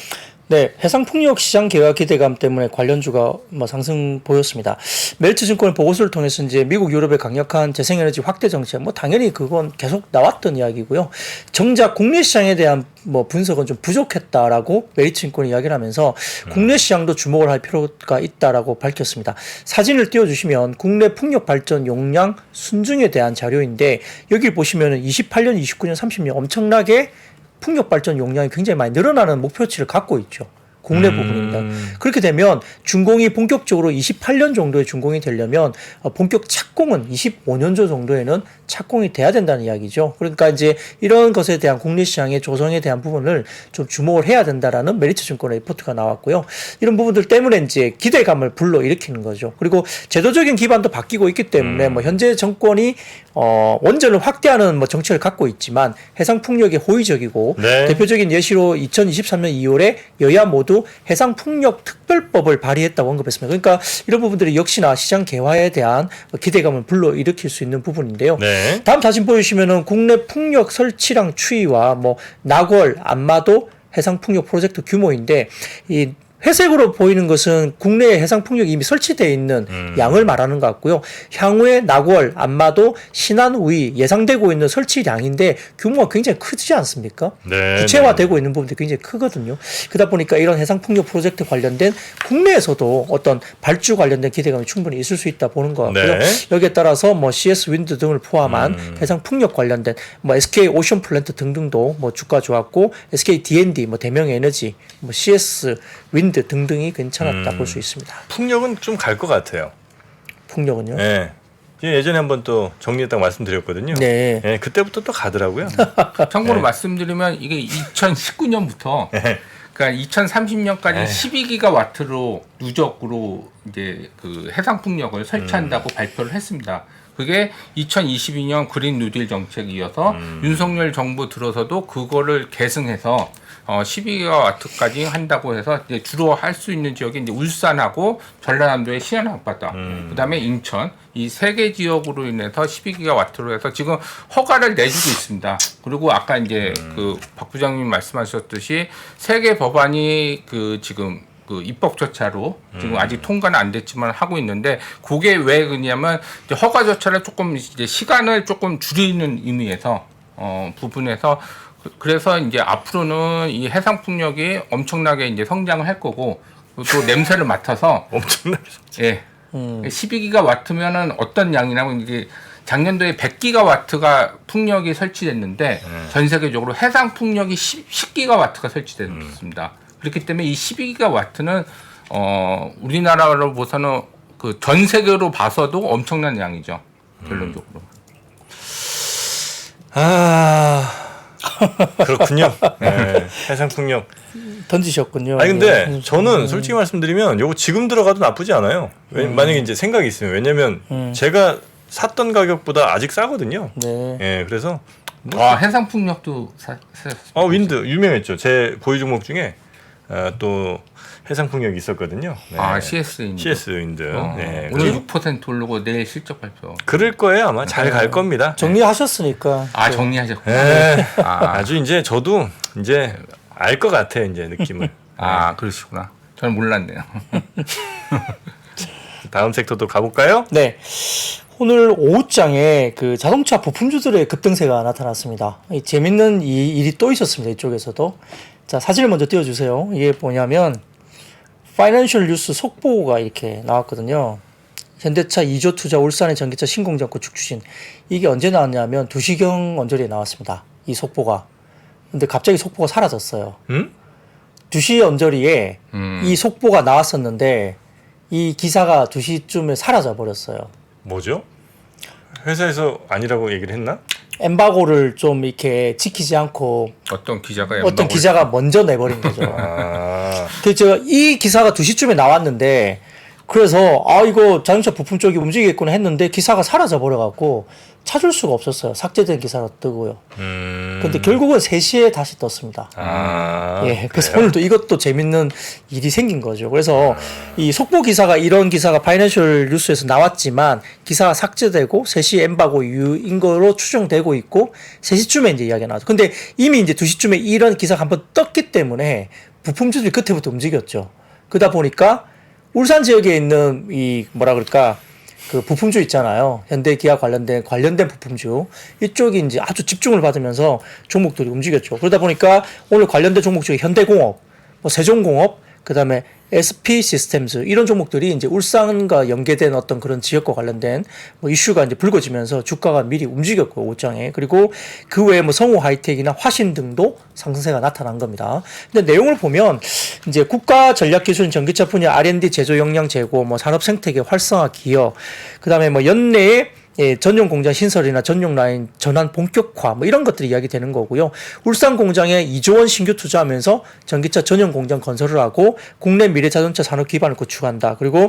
네, 해상풍력 시장 개화 기대감 때문에 관련주가 상승 보였습니다. 멜트증권의 보고서를 통해서 이제 미국, 유럽의 강력한 재생에너지 확대 정책, 당연히 그건 계속 나왔던 이야기고요. 정작 국내 시장에 대한 분석은 좀 부족했다라고 멜트증권이 이야기를 하면서 국내 시장도 주목을 할 필요가 있다라고 밝혔습니다. 사진을 띄워주시면 국내 풍력 발전 용량 순증에 대한 자료인데 여기 보시면은 28년, 29년, 30년 엄청나게 풍력 발전 용량이 굉장히 많이 늘어나는 목표치를 갖고 있죠. 국내 부분입니다. 그렇게 되면 준공이 본격적으로 28년 정도에 준공이 되려면 본격 착공은 25년 정도에는 착공이 돼야 된다는 이야기죠. 그러니까 이제 이런 것에 대한 국내 시장의 조성에 대한 부분을 좀 주목을 해야 된다라는 메리츠 증권의 리포트가 나왔고요. 이런 부분들 때문에 이제 기대감을 불러일으키는 거죠. 그리고 제도적인 기반도 바뀌고 있기 때문에 현재 정권이 원전을 확대하는 정책을 갖고 있지만 해상 풍력에 호의적이고 네. 대표적인 예시로 2023년 2월에 여야 모두 해상 풍력 특별법을 발의했다고 언급했습니다. 그러니까 이런 부분들이 역시나 시장 개화에 대한 기대감을 불러일으킬 수 있는 부분인데요. 네. 다음 사진 보여주시면은 국내 풍력 설치량 추이와 낙월, 안마도 해상 풍력 프로젝트 규모인데 이 회색으로 보이는 것은 국내에 해상 풍력이 이미 설치되어 있는 양을 말하는 것 같고요. 향후에 낙월, 안마도, 신안, 우이 예상되고 있는 설치량인데 규모가 굉장히 크지 않습니까? 네, 구체화되고 있는 부분들이 굉장히 크거든요. 그러다 보니까 이런 해상 풍력 프로젝트 관련된 국내에서도 어떤 발주 관련된 기대감이 충분히 있을 수 있다 보는 것 같고요. 네. 여기에 따라서 CS 윈드 등을 포함한 해상 풍력 관련된 SK 오션 플랜트 등등도 주가 좋았고 SK D&D 대명 에너지 CS 윈드 등등이 괜찮았다 볼 수 있습니다. 풍력은 좀 갈 것 같아요. 풍력은요? 네. 예전에 한번 또 정리했다고 말씀드렸거든요. 네. 네, 그때부터 또 가더라고요. 참고로 네. 말씀드리면 이게 2019년부터 그러니까 2030년까지 12기가와트로 누적으로 이제 그 해상 풍력을 설치한다고 발표를 했습니다. 그게 2022년 그린 뉴딜 정책이어서 윤석열 정부 들어서도 그거를 계승해서 12기가와트까지 한다고 해서 이제 주로 할 수 있는 지역이 이제 울산하고 전라남도의 신안 앞바다, 그다음에 인천 이 세 개 지역으로 인해서 12기가와트로 해서 지금 허가를 내주고 있습니다. 그리고 아까 이제 그 박 부장님 말씀하셨듯이 세 개 법안이 그 지금 그 입법 절차로 지금 아직 통과는 안 됐지만 하고 있는데 그게 왜 그러냐면 이제 허가 절차를 조금 이제 시간을 조금 줄이는 의미에서 부분에서 그래서 이제 앞으로는 이 해상 풍력이 엄청나게 이제 성장을 할 거고 또 냄새를 맡아서 엄청나게. 예. 12기가와트면은 어떤 양이냐면 이게 작년도에 100기가와트가 풍력이 설치됐는데 전 세계적으로 해상 풍력이 10기가와트가 설치됐습니다. 그렇기 때문에 이 12기가와트는 우리나라로 봐서는 그 전 세계로 봐서도 엄청난 양이죠. 결론적으로. 그렇군요. 네, 해상 풍력. 던지셨군요. 아니 근데 예. 저는 솔직히 말씀드리면 요거 지금 들어가도 나쁘지 않아요. 만약에 이제 생각이 있으면. 왜냐면 제가 샀던 가격보다 아직 싸거든요. 네. 예, 그래서 해상 풍력도 윈드 유명했죠. 제 보유 종목 중에 또 해상 풍력이 있었거든요. 네. CS 윈드. CS 윈드. 네. 오늘 6% 오르고 내일 실적 발표. 그럴 거예요 아마. 잘 갈 겁니다. 정리하셨으니까. 정리하셨구나. 네. 아주 이제 저도 이제 알 것 같아요 이제 느낌을. 그러시구나. 저는 몰랐네요. 다음 섹터도 가볼까요? 네. 오늘 오후장에 그 자동차 부품주들의 급등세가 나타났습니다. 재밌는 이 일이 또 있었습니다. 이쪽에서도. 자, 사진을 먼저 띄워주세요. 이게 뭐냐면 파이낸셜 뉴스 속보가 이렇게 나왔거든요. 현대차 2조 투자 울산의 전기차 신공장 구축 추진. 이게 언제 나왔냐면 2시경 언저리에 나왔습니다. 이 속보가. 근데 갑자기 속보가 사라졌어요. 2시 언저리에 이 속보가 나왔었는데 이 기사가 2시쯤에 사라져 버렸어요. 뭐죠? 회사에서 아니라고 얘기를 했나? 엠바고를 좀 이렇게 지키지 않고 어떤 어떤 기자가 먼저 내버린 거죠. 아, 그래서 이 기사가 2시쯤에 나왔는데 그래서 이거 자동차 부품 쪽이 움직이겠구나 했는데 기사가 사라져 버려갖고 찾을 수가 없었어요. 삭제된 기사로 뜨고요. 근데 결국은 3시에 다시 떴습니다. 예, 그래서 그래요? 오늘도 이것도 재밌는 일이 생긴 거죠. 그래서 이 속보 기사가 이런 기사가 파이낸셜 뉴스에서 나왔지만 기사가 삭제되고 3시 엠바고 이유인 거로 추정되고 있고 3시쯤에 이제 이야기가 나왔죠. 근데 이미 이제 2시쯤에 이런 기사가 한번 떴기 때문에 부품주들이 그때부터 움직였죠. 그러다 보니까 울산 지역에 있는 이 뭐라 그럴까 그 부품주 있잖아요. 현대기아 관련된 부품주 이쪽이 이제 아주 집중을 받으면서 종목들이 움직였죠. 그러다 보니까 오늘 관련된 종목 중에 현대공업, 뭐 세종공업, 그다음에 SP 시스템즈 이런 종목들이 이제 울산과 연계된 어떤 그런 지역과 관련된 뭐 이슈가 이제 불거지면서 주가가 미리 움직였고 오장에 그리고 그 외에 뭐 성우 하이텍이나 화신 등도 상승세가 나타난 겁니다. 근데 내용을 보면 이제 국가 전략 기술 전기차 분야 R&D 제조 역량 제고 뭐 산업 생태계 활성화 기여 그다음에 뭐 연내에 전용 공장 신설이나 전용 라인 전환 본격화 뭐 이런 것들이 이야기되는 거고요. 울산 공장에 2조 원 신규 투자하면서 전기차 전용 공장 건설을 하고 국내 미래 자동차 산업 기반을 구축한다. 그리고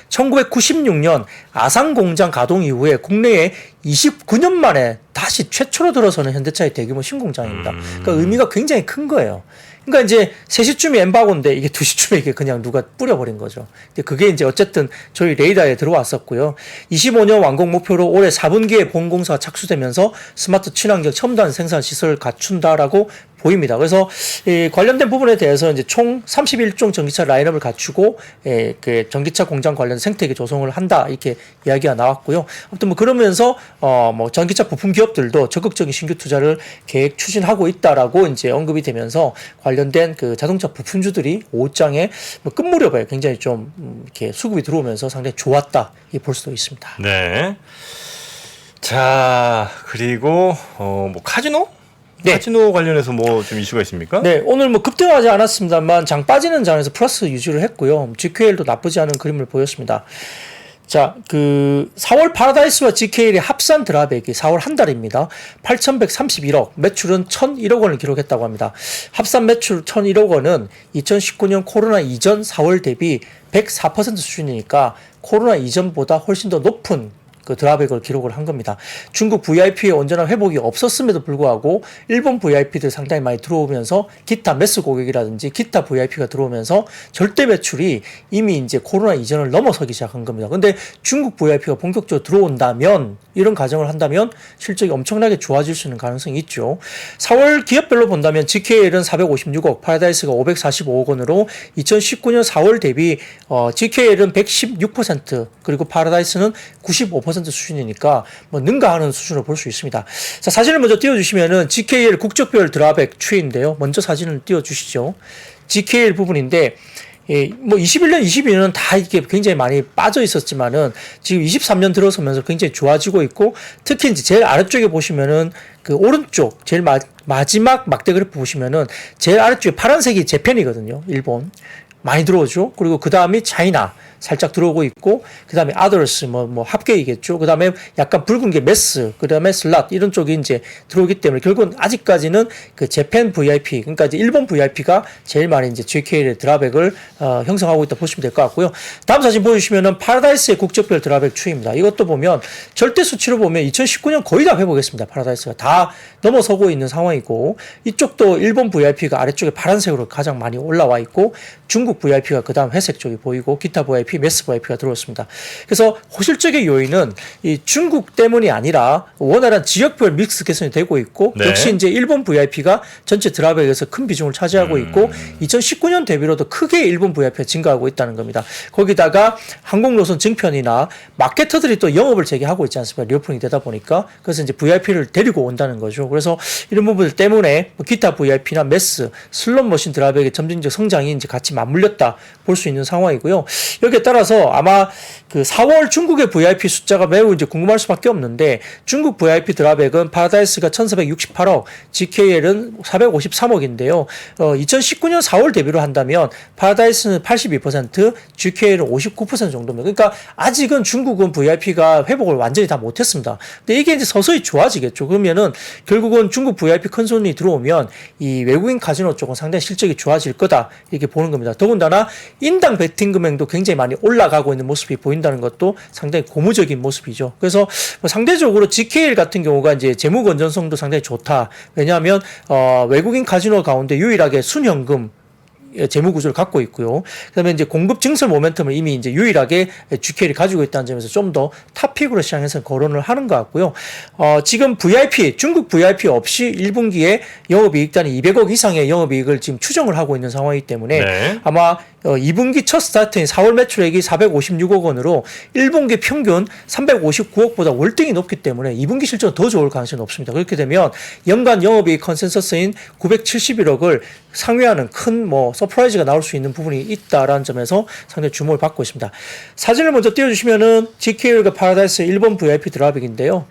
1996년 아산 공장 가동 이후에 국내에 29년 만에 다시 최초로 들어서는 현대차의 대규모 신공장입니다. 그러니까 의미가 굉장히 큰 거예요. 그러니까 이제 3시쯤에 엠바고인데 이게 2시쯤에 이게 그냥 누가 뿌려버린 거죠. 근데 그게 이제 어쨌든 저희 레이더에 들어왔었고요. 25년 완공 목표로 올해 4분기에 본공사가 착수되면서 스마트 친환경 첨단 생산 시설을 갖춘다라고 보입니다. 그래서 이 관련된 부분에 대해서 이제 총 31종 전기차 라인업을 갖추고 그 전기차 공장 관련 생태계 조성을 한다 이렇게 이야기가 나왔고요. 아무튼 뭐 그러면서 뭐 전기차 부품 기업들도 적극적인 신규 투자를 계획 추진하고 있다라고 이제 언급이 되면서 관련된 그 자동차 부품주들이 오후장에 뭐 끝 무렵에 굉장히 좀 이렇게 수급이 들어오면서 상당히 좋았다 이 볼 수도 있습니다. 네. 자, 그리고 뭐 카지노? 네. 카지노 관련해서 뭐 좀 이슈가 있습니까? 네, 오늘 뭐 급등하지 않았습니다만 장 빠지는 장에서 플러스 유지를 했고요. GKL도 나쁘지 않은 그림을 보였습니다. 자, 그 4월 파라다이스와 GKL의 합산 드랍액이 4월 한 달입니다. 8,131억, 매출은 1,001억 원을 기록했다고 합니다. 합산 매출 1,001억 원은 2019년 코로나 이전 4월 대비 104% 수준이니까 코로나 이전보다 훨씬 더 높은 그 드랍액을 기록을 한 겁니다. 중국 VIP의 온전한 회복이 없었음에도 불구하고 일본 VIP들 상당히 많이 들어오면서 기타 매스 고객이라든지 기타 VIP가 들어오면서 절대 매출이 이미 이제 코로나 이전을 넘어서기 시작한 겁니다. 근데 중국 VIP가 본격적으로 들어온다면 이런 가정을 한다면 실적이 엄청나게 좋아질 수 있는 가능성이 있죠. 4월 기업별로 본다면 GKL은 456억, 파라다이스가 545억 원으로 2019년 4월 대비 GKL은 116% 그리고 파라다이스는 95% 수준이니까 뭐 능가하는 수준으로 볼 수 있습니다. 자, 사진을 먼저 띄워주시면은 GKL 국적별 드랍액 추이인데요. 먼저 사진을 띄워주시죠. GKL 부분인데 뭐 21년, 22년은 다 이게 굉장히 많이 빠져 있었지만은 지금 23년 들어서면서 굉장히 좋아지고 있고 특히 이제 제일 아래쪽에 보시면은 그 오른쪽 제일 마지막 막대 그래프 보시면은 제일 아래쪽에 파란색이 재팬이거든요. 일본. 많이 들어오죠. 그리고 그 다음이 차이나 살짝 들어오고 있고, 그 다음에 others, 뭐 합계이겠죠. 그 다음에 약간 붉은 게 메스, 그 다음에 슬롯, 이런 쪽이 이제 들어오기 때문에 결국은 아직까지는 그 재팬 VIP, 그러니까 이제 일본 VIP가 제일 많이 이제 GKL의 드랍액을 형성하고 있다 보시면 될 것 같고요. 다음 사진 보여주시면은 파라다이스의 국적별 드랍액 추이입니다. 이것도 보면 절대 수치로 보면 2019년 거의 다 회복했습니다. 파라다이스가 다 넘어서고 있는 상황이고, 이쪽도 일본 VIP가 아래쪽에 파란색으로 가장 많이 올라와 있고, 중국 VIP가 그 다음 회색 쪽이 보이고 기타 VIP, 매스 VIP가 들어왔습니다. 그래서 호실적의 요인은 이 중국 때문이 아니라 원활한 지역별 믹스 개선이 되고 있고 네. 역시 이제 일본 VIP가 전체 드랍액에서 큰 비중을 차지하고 있고 2019년 대비로도 크게 일본 VIP가 증가하고 있다는 겁니다. 거기다가 항공노선 증편이나 마케터들이 또 영업을 재개하고 있지 않습니까? 리오프닝이 되다 보니까 그래서 이제 VIP를 데리고 온다는 거죠. 그래서 이런 부분들 때문에 기타 VIP나 매스, 슬롯 머신 드랍액의 점진적 성장이 이제 같이 맞물려 올렸다 볼 수 있는 상황이고요. 여기에 따라서 아마 그 4월 중국의 VIP 숫자가 매우 이제 궁금할 수밖에 없는데 중국 VIP 드랍액은 파라다이스가 1,468억, GKL은 453억인데요. 2019년 4월 대비로 한다면 파라다이스는 82%, GKL은 59% 정도입니다. 그러니까 아직은 중국은 VIP가 회복을 완전히 다 못했습니다. 근데 이게 이제 서서히 좋아지겠죠. 그러면은 결국은 중국 VIP 큰 손이 들어오면 이 외국인 카지노 쪽은 상당히 실적이 좋아질 거다 이렇게 보는 겁니다. 더군다나 인당 베팅 금액도 굉장히 많이 올라가고 있는 모습이 보인다는 것도 상당히 고무적인 모습이죠. 그래서 뭐 상대적으로 GKL 같은 경우가 이제 재무 건전성도 상당히 좋다. 왜냐하면 외국인 카지노 가운데 유일하게 순현금 재무 구조를 갖고 있고요. 그다음에 이제 공급 증설 모멘텀을 이미 이제 유일하게 GKL이 가지고 있다는 점에서 좀 더 탑픽으로 시장에서 거론을 하는 것 같고요. 지금 VIP, 중국 VIP 없이 1분기에 영업이익단이 200억 이상의 영업이익을 지금 추정을 하고 있는 상황이기 때문에 네. 아마 2분기 첫 스타트인 4월 매출액이 456억 원으로 1분기 평균 359억보다 월등히 높기 때문에 2분기 실적은 더 좋을 가능성이 높습니다. 그렇게 되면 연간 영업이익 컨센서스인 971억을 상회하는 큰 뭐 서프라이즈가 나올 수 있는 부분이 있다라는 점에서 상당히 주목을 받고 있습니다. 사진을 먼저 띄워주시면은 GKL과 파라다이스 일본 VIP 드랍액인데요.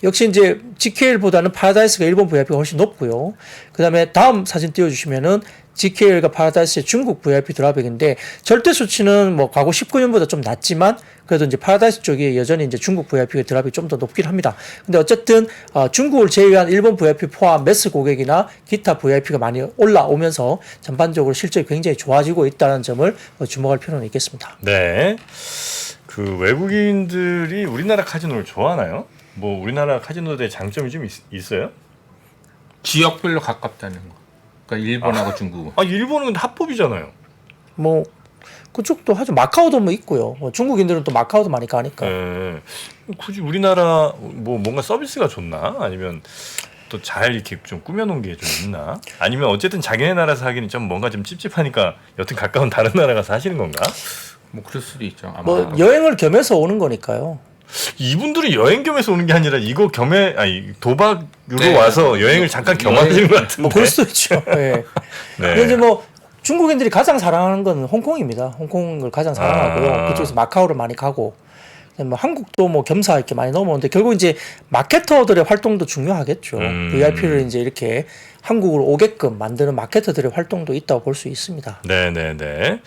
역시 이제 GKL보다는 파라다이스가 일본 VIP가 훨씬 높고요. 그 다음에 다음 사진 띄워주시면은 GKL과 파라다이스의 중국 VIP 드랍액인데 절대 수치는 뭐 과거 19년보다 좀 낮지만 그래도 이제 파라다이스 쪽이 여전히 이제 중국 VIP의 드랍이 좀 더 높긴 합니다. 근데 어쨌든 중국을 제외한 일본 VIP 포함 매스 고객이나 기타 VIP가 많이 올라오면서 전반적으로 실적이 굉장히 좋아지고 있다는 점을 주목할 필요는 있겠습니다. 네. 그 외국인들이 우리나라 카지노를 좋아하나요? 뭐 우리나라 카지노들의 장점이 좀 있어요? 지역별로 가깝다는 거. 그러니까 일본하고 중국. 일본은 근데 합법이잖아요. 뭐 그쪽도 하죠. 마카오도 뭐 있고요. 중국인들은 또 마카오도 많이 가니까. 네. 굳이 우리나라 뭐 뭔가 서비스가 좋나? 아니면 또 잘 이렇게 좀 꾸며놓은 게 좀 있나? 아니면 어쨌든 자기네 나라에서 하기는 좀 뭔가 좀 찝찝하니까 여튼 가까운 다른 나라 가서 하시는 건가? 뭐 그럴 수도 있죠. 아마. 뭐 여행을 겸해서 오는 거니까요. 이분들이 여행 겸해서 오는 게 아니라 이거 도박으로 네. 와서 여행을 잠깐 겸하시는 것 같은데. 뭐 그럴 수도 있죠. 네. 네. 근데 이제 뭐 중국인들이 가장 사랑하는 건 홍콩입니다. 홍콩을 가장 사랑하고요. 그쪽에서 마카오를 많이 가고. 뭐 한국도 뭐 겸사 이렇게 많이 넘어오는데 결국 이제 마케터들의 활동도 중요하겠죠. VIP를 이제 이렇게 한국으로 오게끔 만드는 마케터들의 활동도 있다고 볼 수 있습니다. 네네네.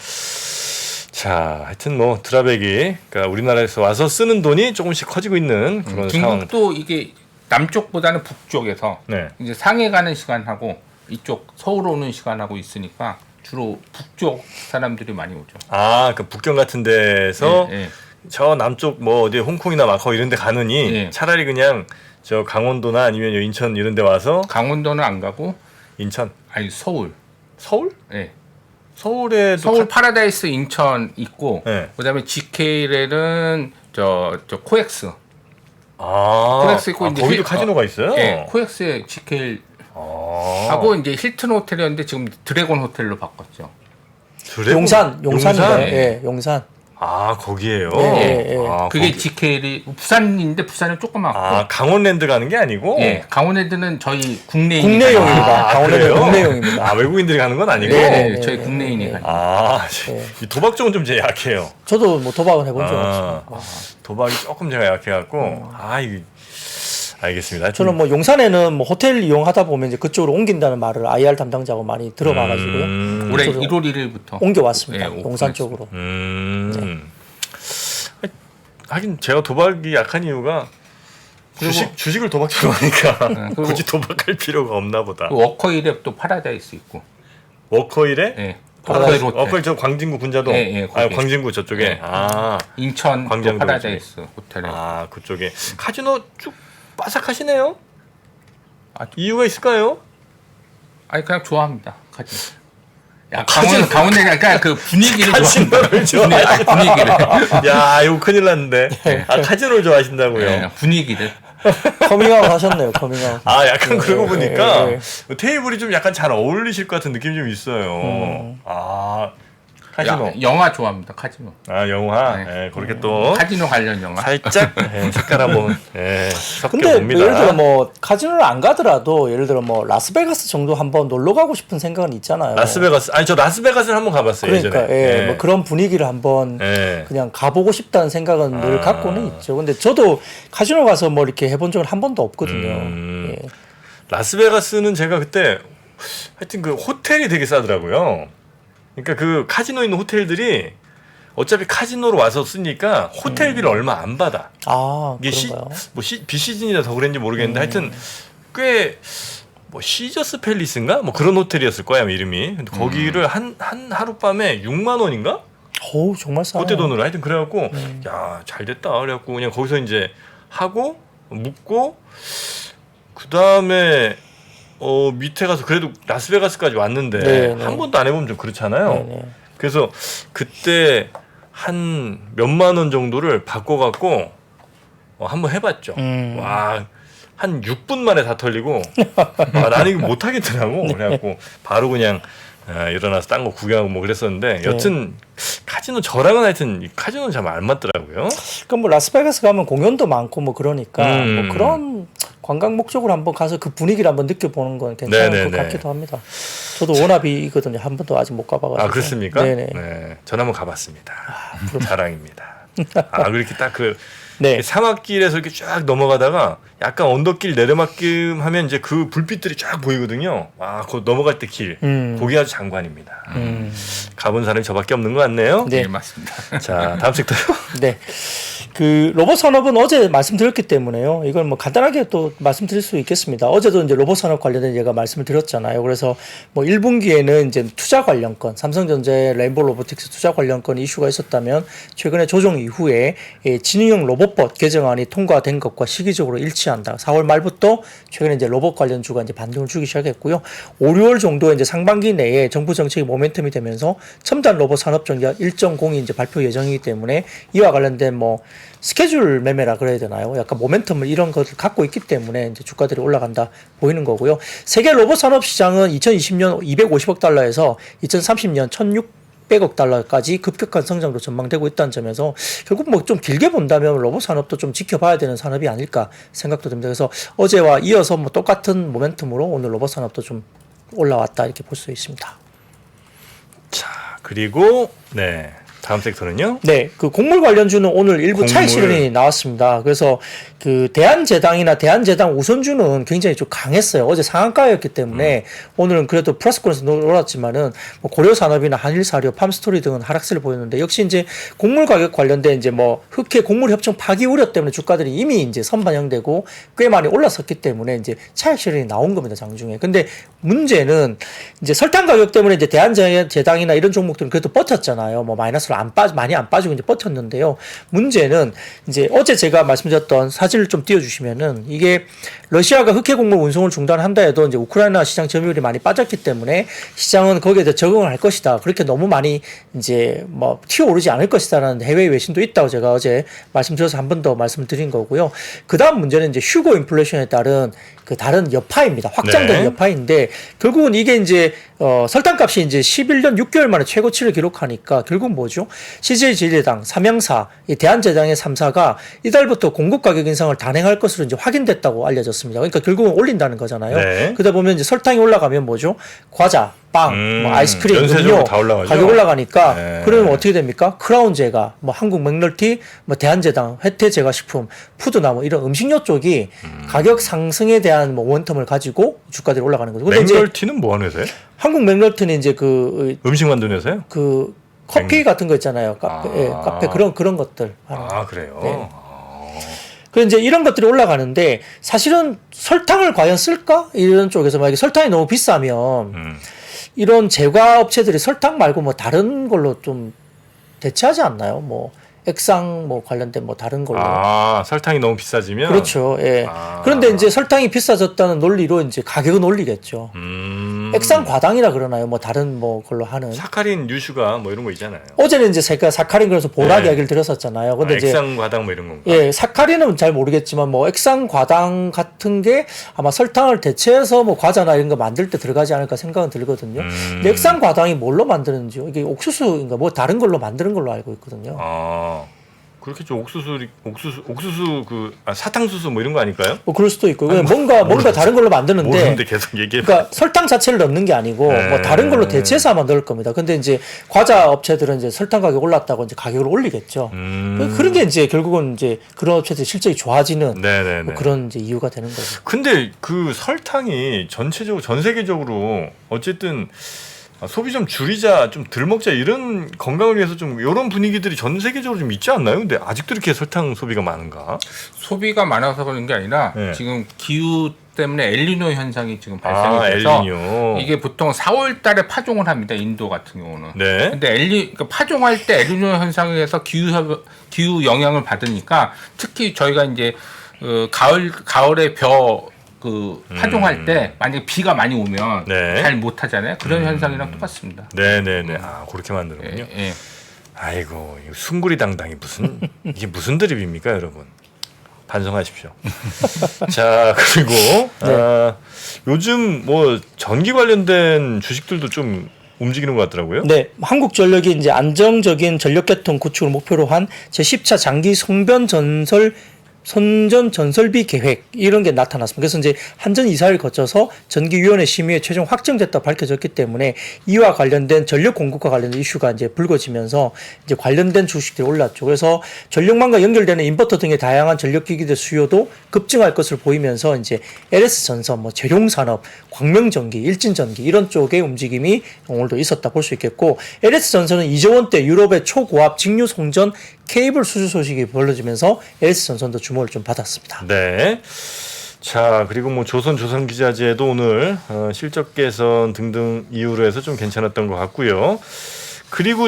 자, 하여튼 뭐 드랍액이 그러니까 우리나라에서 와서 쓰는 돈이 조금씩 커지고 있는 그런 상황. 중국도 이게 남쪽보다는 북쪽에서 네. 이제 상해 가는 시간하고 이쪽 서울 오는 시간하고 있으니까 주로 북쪽 사람들이 많이 오죠. 그 북경 같은 데서 예, 예. 저 남쪽 뭐 어디 홍콩이나 마카오 이런 데 가느니 예. 차라리 그냥 저 강원도나 아니면 인천 이런 데 와서 강원도는 안 가고 인천, 아니 서울. 서울? 예. 서울에도 서울 파라다이스 인천 있고 네. 그다음에 GKL은 저 코엑스. 코엑스 있고 이제 거기도 카지노가 있어요? 예. 코엑스에 GKL 하고 이제 힐튼 호텔이었는데 지금 드래곤 호텔로 바꿨죠. 용산입니다. 예, 용산. 거기에요. 예. 그게 거기. GKL이 부산인데 부산은 조그맣고 강원랜드 가는 게 아니고. 예, 강원랜드는 저희 국내인이 국내용입니다. 강원랜드 그래요? 국내용입니다. 외국인들이 가는 건 아니고. 네. 저희 국내인이 가요. 이 도박 쪽은 좀 제가 약해요. 저도 뭐 도박은 해본 적 없습니다. 도박이 조금 제가 약해갖고. 이게 알겠습니다. 저는 뭐 용산에는 뭐 호텔 이용하다 보면 이제 그쪽으로 옮긴다는 말을 IR 담당자하고 많이 들어봐가지고요. 올해 저도 1월 1일부터 옮겨왔습니다. 예, 용산 오픈했어요. 쪽으로. 하긴 제가 도박이 약한 이유가 주식을 도박처럼 하니까 그리고 굳이 도박할 필요가 없나 보다. 그 워커힐에 또 파라다이스 있고. 워커힐에? 예. 파라다이스 워커힐 호텔. 워커힐 저 광진구 군자동. 예, 거기. 광진구 저쪽에. 예. 인천 또 광장도 파라다이스 호텔에. 그쪽에 카지노 쭉 빠삭하시네요. 이유가 있을까요? 아니 그냥 좋아합니다. 카지노. 강원도 그러니까 그 분위기를 카지노를 좋아합니다. 분위기를. 야, 이거 큰일 났는데. 카지노를 좋아하신다고요? 예, 분위기를. 커밍아웃 하셨네요. 커밍아웃. 약간 그러고 보니까 예. 테이블이 좀 약간 잘 어울리실 것 같은 느낌이 좀 있어요. 카지노. 영화 좋아합니다. 카지노. 아 영화. 네. 예, 그렇게 또 카지노 관련 영화. 살짝 색깔 한번 근데 섞여 봅니다. 예를 들어 뭐 카지노를 안 가더라도 예를 들어 뭐 라스베가스 정도 한번 놀러 가고 싶은 생각은 있잖아요. 라스베가스. 아니 저 라스베가스는 한번 가봤어요. 그러니까 예전에. 예, 뭐 그런 분위기를 한번 예. 그냥 가보고 싶다는 생각은 늘 갖고는 있죠. 근데 저도 카지노 가서 뭐 이렇게 해본 적은 한 번도 없거든요. 예. 라스베가스는 제가 그때 하여튼 그 호텔이 되게 싸더라고요. 그러니까 그 카지노 있는 호텔들이 어차피 카지노로 와서 쓰니까 호텔비를 얼마 안 받아. 아, 이게 그런가요? 비시즌이라 더 그랬는지 모르겠는데 하여튼 꽤 뭐 시저스 팰리스인가 뭐 그런 호텔이었을 거야 이름이. 근데 거기를 한 하룻밤에 6만 원인가? 오, 정말 싸요. 그때 돈으로 하여튼 그래갖고 야 잘됐다 그래갖고 그냥 거기서 이제 하고 묵고 그 다음에 밑에 가서 그래도 라스베가스까지 왔는데 네, 네. 한 번도 안 해보면 좀 그렇잖아요. 네네. 그래서 그때 한 몇만 원 정도를 바꿔갖고 한번 해봤죠. 와. 한 6분 만에 다 털리고 나는 이거 못하겠더라고. 그래갖고 바로 그냥 일어나서 딴 거 구경하고 뭐 그랬었는데 여튼 카지노 저랑은 하여튼 이 카지노는 잘 안 맞더라고요. 그럼 뭐 라스베가스 가면 공연도 많고 뭐 그러니까 뭐 그런 관광 목적으로 한번 가서 그 분위기를 한번 느껴보는 건 괜찮을 네네네. 것 같기도 합니다. 저도 워너비거든요. 한 번도 아직 못 가봐가지고. 아 그렇습니까? 네네. 네, 전 한번 가봤습니다. 자랑입니다. 그렇게 딱 그 네. 사막길에서 이렇게 쫙 넘어가다가 약간 언덕길 내려막길 하면 이제 그 불빛들이 쫙 보이거든요. 그 넘어갈 때 길, 거기 아주 장관입니다. 가본 사람이 저밖에 없는 것 같네요. 네. 네, 맞습니다. 자, 다음 섹터요. 네. 그 로봇 산업은 어제 말씀드렸기 때문에요. 이걸 뭐 간단하게 또 말씀드릴 수 있겠습니다. 어제도 이제 로봇 산업 관련된 제가 말씀을 드렸잖아요. 그래서 뭐 1분기에는 이제 투자 관련 건, 삼성전자의 레인보우 로보틱스 투자 관련 건 이슈가 있었다면 최근에 조정 이후에 지능형 로봇법 개정안이 통과된 것과 시기적으로 일치한다. 4월 말부터 최근에 이제 로봇 관련주가 이제 반등을 주기 시작했고요. 5, 6월 정도에 이제 상반기 내에 정부 정책이 모멘텀이 되면서 첨단 로봇 산업 전략 1.0이 이제 발표 예정이기 때문에 이와 관련된 뭐 스케줄 매매라 그래야 되나요? 약간 모멘텀을 이런 것을 갖고 있기 때문에 이제 주가들이 올라간다 보이는 거고요. 세계 로봇 산업 시장은 2020년 250억 달러에서 2030년 1,600억 달러까지 급격한 성장도 전망되고 있다는 점에서 결국 뭐 좀 길게 본다면 로봇 산업도 좀 지켜봐야 되는 산업이 아닐까 생각도 듭니다. 그래서 어제와 이어서 뭐 똑같은 모멘텀으로 오늘 로봇 산업도 좀 올라왔다 이렇게 볼 수 있습니다. 자, 그리고 네. 다음 섹터는요? 네, 그 곡물 관련주는 오늘 일부 차익 실현이 나왔습니다. 그래서 그 대한제당이나 대한제당 우선주는 굉장히 좀 강했어요. 어제 상한가였기 때문에 오늘은 그래도 플러스권에서 놀았지만은 뭐 고려산업이나 한일사료, 팜스토리 등은 하락세를 보였는데 역시 이제 곡물 가격 관련된 이제 뭐 흑해 곡물 협정 파기 우려 때문에 주가들이 이미 이제 선반영되고 꽤 많이 올랐었기 때문에 이제 차익 실현이 나온 겁니다, 장중에. 근데 문제는 이제 설탕 가격 때문에 이제 대한제당이나 이런 종목들은 그래도 버텼잖아요. 뭐 마이너스로 많이 안 빠지고 이제 버텼는데요. 문제는 이제 어제 제가 말씀드렸던 사진을 좀 띄워주시면은 이게 러시아가 흑해 곡물 운송을 중단한다 해도 이제 우크라이나 시장 점유율이 많이 빠졌기 때문에 시장은 거기에 대해 적응을 할 것이다. 그렇게 너무 많이 이제 뭐 튀어오르지 않을 것이다라는 해외 외신도 있다고 제가 어제 말씀드려서 한 번 더 말씀을 드린 거고요. 그 다음 문제는 이제 휴고 인플레이션에 따른 그 다른 여파입니다. 확장된 여파인데 결국은 이게 이제 설탕값이 이제 11년 6개월 만에 최고치를 기록하니까 결국 뭐죠? CJ-제일제당, 삼양사, 이 대한제당의 3사가 이달부터 공급 가격 인상을 단행할 것으로 이제 확인됐다고 알려졌습니다. 그러니까 결국은 올린다는 거잖아요. 네. 그러다 보면 이제 설탕이 올라가면 뭐죠? 과자, 빵, 뭐 아이스크림, 연쇄적으로 음료 다 올라가죠. 가격 올라가니까 네. 그러면 어떻게 됩니까? 크라운제가, 뭐 한국맥널티, 뭐 대한제당, 혜태제과식품, 푸드나 뭐 이런 음식료 쪽이 가격 상승에 대한 뭐 원텀을 가지고 주가들이 올라가는 거죠. 근데 이제 맥널티는 뭐 하는 회사예요? 한국 맥널티는 이제 그 음식 만드는 회사예요? 커피 같은 거 있잖아요. 카페 그런 것들. 그래요? 네. 그래서 이제 이런 것들이 올라가는데 사실은 설탕을 과연 쓸까? 이런 쪽에서 만약에 설탕이 너무 비싸면 이런 제과 업체들이 설탕 말고 뭐 다른 걸로 좀 대체하지 않나요? 뭐 액상 뭐 관련된 뭐 다른 걸로. 설탕이 너무 비싸지면? 그렇죠. 예. 그런데 이제 설탕이 비싸졌다는 논리로 이제 가격은 올리겠죠. 액상 과당이라 그러나요? 뭐 다른 뭐 걸로 하는. 사카린 뉴슈가 뭐 이런 거 있잖아요. 어제는 이제 제가 사카린 그래서 보락 네. 이야기를 드렸었잖아요. 근데 이제 액상 과당 뭐 이런 건가? 예, 사카린은 잘 모르겠지만 뭐 액상 과당 같은 게 아마 설탕을 대체해서 뭐 과자나 이런 거 만들 때 들어가지 않을까 생각은 들거든요. 근데 액상 과당이 뭘로 만드는지요? 이게 옥수수인가 뭐 다른 걸로 만드는 걸로 알고 있거든요. 아 그렇게 좀 옥수수 사탕수수 뭐 이런 거 아닐까요? 뭐 그럴 수도 있고 뭔가 다른 걸로 만드는데 모르는데 계속 얘기해. 그러니까 설탕 자체를 넣는 게 아니고 뭐 다른 걸로 대체해서 아마 넣을 겁니다. 근데 이제 과자 업체들은 이제 설탕 가격 올랐다고 이제 가격을 올리겠죠. 그런 게 이제 결국은 이제 그런 업체들이 실적이 좋아지는 네네네. 뭐 그런 이제 이유가 되는 거죠. 근데 그 설탕이 전체적으로 전 세계적으로 어쨌든 소비 좀 줄이자, 좀 덜 먹자 이런 건강을 위해서 좀 이런 분위기들이 전 세계적으로 좀 있지 않나요? 근데 아직도 이렇게 설탕 소비가 많은가? 소비가 많아서 그런 게 아니라 네. 지금 기후 때문에 엘니뇨 현상이 지금 발생이 돼서 엘니뇨. 이게 보통 4월 달에 파종을 합니다. 인도 같은 경우는. 네. 근데 그러니까 파종할 때 엘니뇨 현상에 의해서 기후 영향을 받으니까 특히 저희가 이제 가을에 파종할 때 만약에 비가 많이 오면 네. 잘 못 하잖아요. 그런 현상이랑 똑같습니다. 네네네. 그렇게 만드는군요. 예. 아이고, 이거 숭구리당당이 이게 무슨 드립입니까, 여러분? 반성하십시오. 자, 그리고 요즘 뭐 전기 관련된 주식들도 좀 움직이는 것 같더라고요. 네, 한국전력이 이제 안정적인 전력계통 구축을 목표로 한 제10차 장기 선전 전설비 계획 이런 게 나타났습니다. 그래서 이제 한전 이사를 거쳐서 전기위원회 심의에 최종 확정됐다 밝혀졌기 때문에 이와 관련된 전력 공급과 관련된 이슈가 이제 불거지면서 이제 관련된 주식들이 올랐죠. 그래서 전력망과 연결되는 인버터 등의 다양한 전력기기들 수요도 급증할 것으로 보이면서 이제 LS전선, 뭐 재룡산업, 광명전기, 일진전기 이런 쪽의 움직임이 오늘도 있었다 볼 수 있겠고 LS전선은 2조 원대 유럽의 초고압 직류 송전 케이블 수주 소식이 벌어지면서 LS전선도 주목을 좀 받았습니다. 네. 자, 그리고 뭐 조선기자재도 오늘 실적 개선 등등 이유로 해서 좀 괜찮았던 것 같고요. 그리고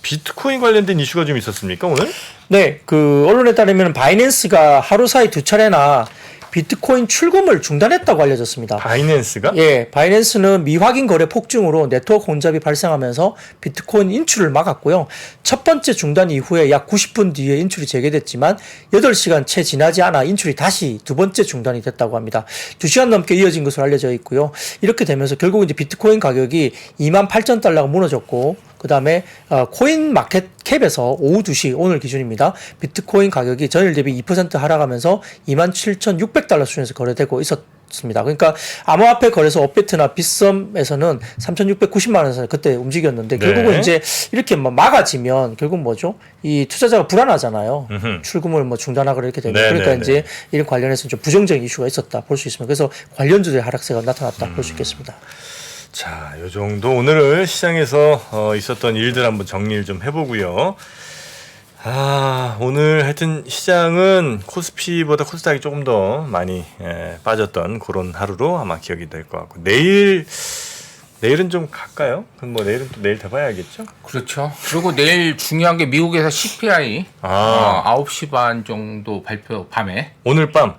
비트코인 관련된 이슈가 좀 있었습니까, 오늘? 네, 그 언론에 따르면 바이낸스가 하루 사이 2차례나 비트코인 출금을 중단했다고 알려졌습니다. 바이낸스가? 예, 바이낸스는 미확인 거래 폭증으로 네트워크 혼잡이 발생하면서 비트코인 인출을 막았고요. 첫 번째 중단 이후에 약 90분 뒤에 인출이 재개됐지만 8시간 채 지나지 않아 인출이 다시 두 번째 중단이 됐다고 합니다. 2시간 넘게 이어진 것으로 알려져 있고요. 이렇게 되면서 결국 이제 비트코인 가격이 28,000달러가 무너졌고 그 다음에 코인 마켓 캡에서 오후 2시 오늘 기준입니다. 비트코인 가격이 전일 대비 2% 하락하면서 27,600달러 수준에서 거래되고 있었습니다. 그러니까 암호화폐 거래소 업비트나 빗썸에서는 3,690만 원에서 그때 움직였는데 결국은 이제 이렇게 막아지면 결국 뭐죠? 이 투자자가 불안하잖아요. 출금을 뭐 중단하거나 이렇게 되면 그러니까 이제 이런 관련해서 좀 부정적인 이슈가 있었다 볼 수 있습니다. 그래서 관련주들의 하락세가 나타났다 볼 수 있겠습니다. 자, 요 정도 오늘 시장에서 있었던 일들 한번 정리를 좀 해보고요. 오늘 하여튼 시장은 코스피보다 코스닥이 조금 더 많이 빠졌던 그런 하루로 아마 기억이 될 것 같고 내일은 좀 갈까요? 그럼 뭐 내일은 또 내일 돼봐야겠죠? 그렇죠. 그리고 내일 중요한 게 미국에서 CPI 9시 반 정도 발표 밤에 오늘 밤.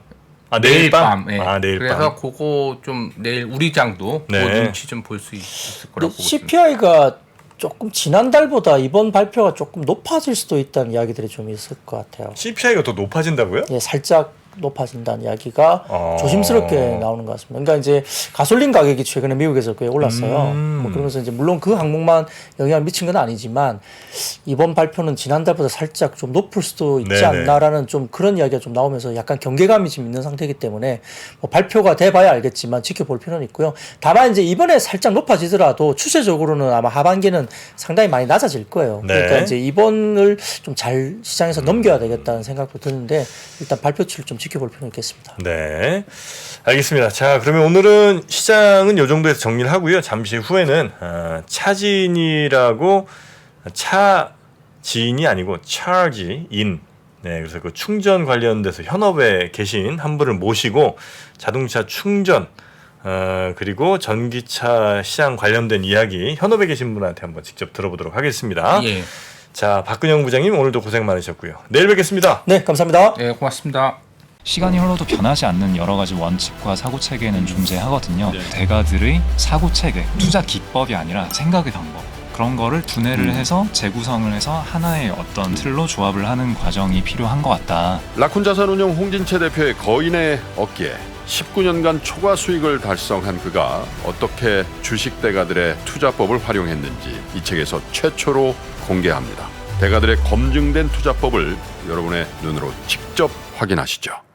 내일 밤? 네. 내일 그래서 밤. 그거 좀 내일 우리 장도 그 눈치 좀 볼 수 있을 거라고 보고 있습니다. CPI가 조금 지난달보다 이번 발표가 조금 높아질 수도 있다는 이야기들이 좀 있을 것 같아요. CPI가 더 높아진다고요? 예, 살짝 높아진다는 이야기가 조심스럽게 나오는 것 같습니다. 그러니까 이제 가솔린 가격이 최근에 미국에서 꽤 올랐어요. 뭐 그러면서 이제 물론 그 항목만 영향을 미친 건 아니지만 이번 발표는 지난달보다 살짝 좀 높을 수도 있지 네네. 않나라는 좀 그런 이야기가 좀 나오면서 약간 경계감이 지금 있는 상태이기 때문에 뭐 발표가 돼봐야 알겠지만 지켜볼 필요는 있고요. 다만 이제 이번에 살짝 높아지더라도 추세적으로는 아마 하반기는 상당히 많이 낮아질 거예요. 네. 그러니까 이제 이번을 좀 잘 시장에서 넘겨야 되겠다는 생각도 드는데 일단 발표치를 좀 지켜볼 필요는 있겠습니다. 네, 알겠습니다. 자, 그러면 오늘은 시장은 이 정도에서 정리를 하고요. 잠시 후에는 차진이라고 차진이 아니고 차지인. 네, 그래서 그 충전 관련돼서 현업에 계신 한 분을 모시고 자동차 충전 그리고 전기차 시장 관련된 이야기 현업에 계신 분한테 한번 직접 들어보도록 하겠습니다. 예. 자, 박근영 부장님 오늘도 고생 많으셨고요. 내일 뵙겠습니다. 네, 감사합니다. 네, 고맙습니다. 시간이 흘러도 변하지 않는 여러 가지 원칙과 사고 체계는 존재하거든요. 대가들의 사고 체계, 투자 기법이 아니라 생각의 방법, 그런 거를 분해를 해서 재구성을 해서 하나의 어떤 틀로 조합을 하는 과정이 필요한 것 같다. 라쿤 자산운용 홍진채 대표의 거인의 어깨에 19년간 초과 수익을 달성한 그가 어떻게 주식 대가들의 투자법을 활용했는지 이 책에서 최초로 공개합니다. 대가들의 검증된 투자법을 여러분의 눈으로 직접 확인하시죠.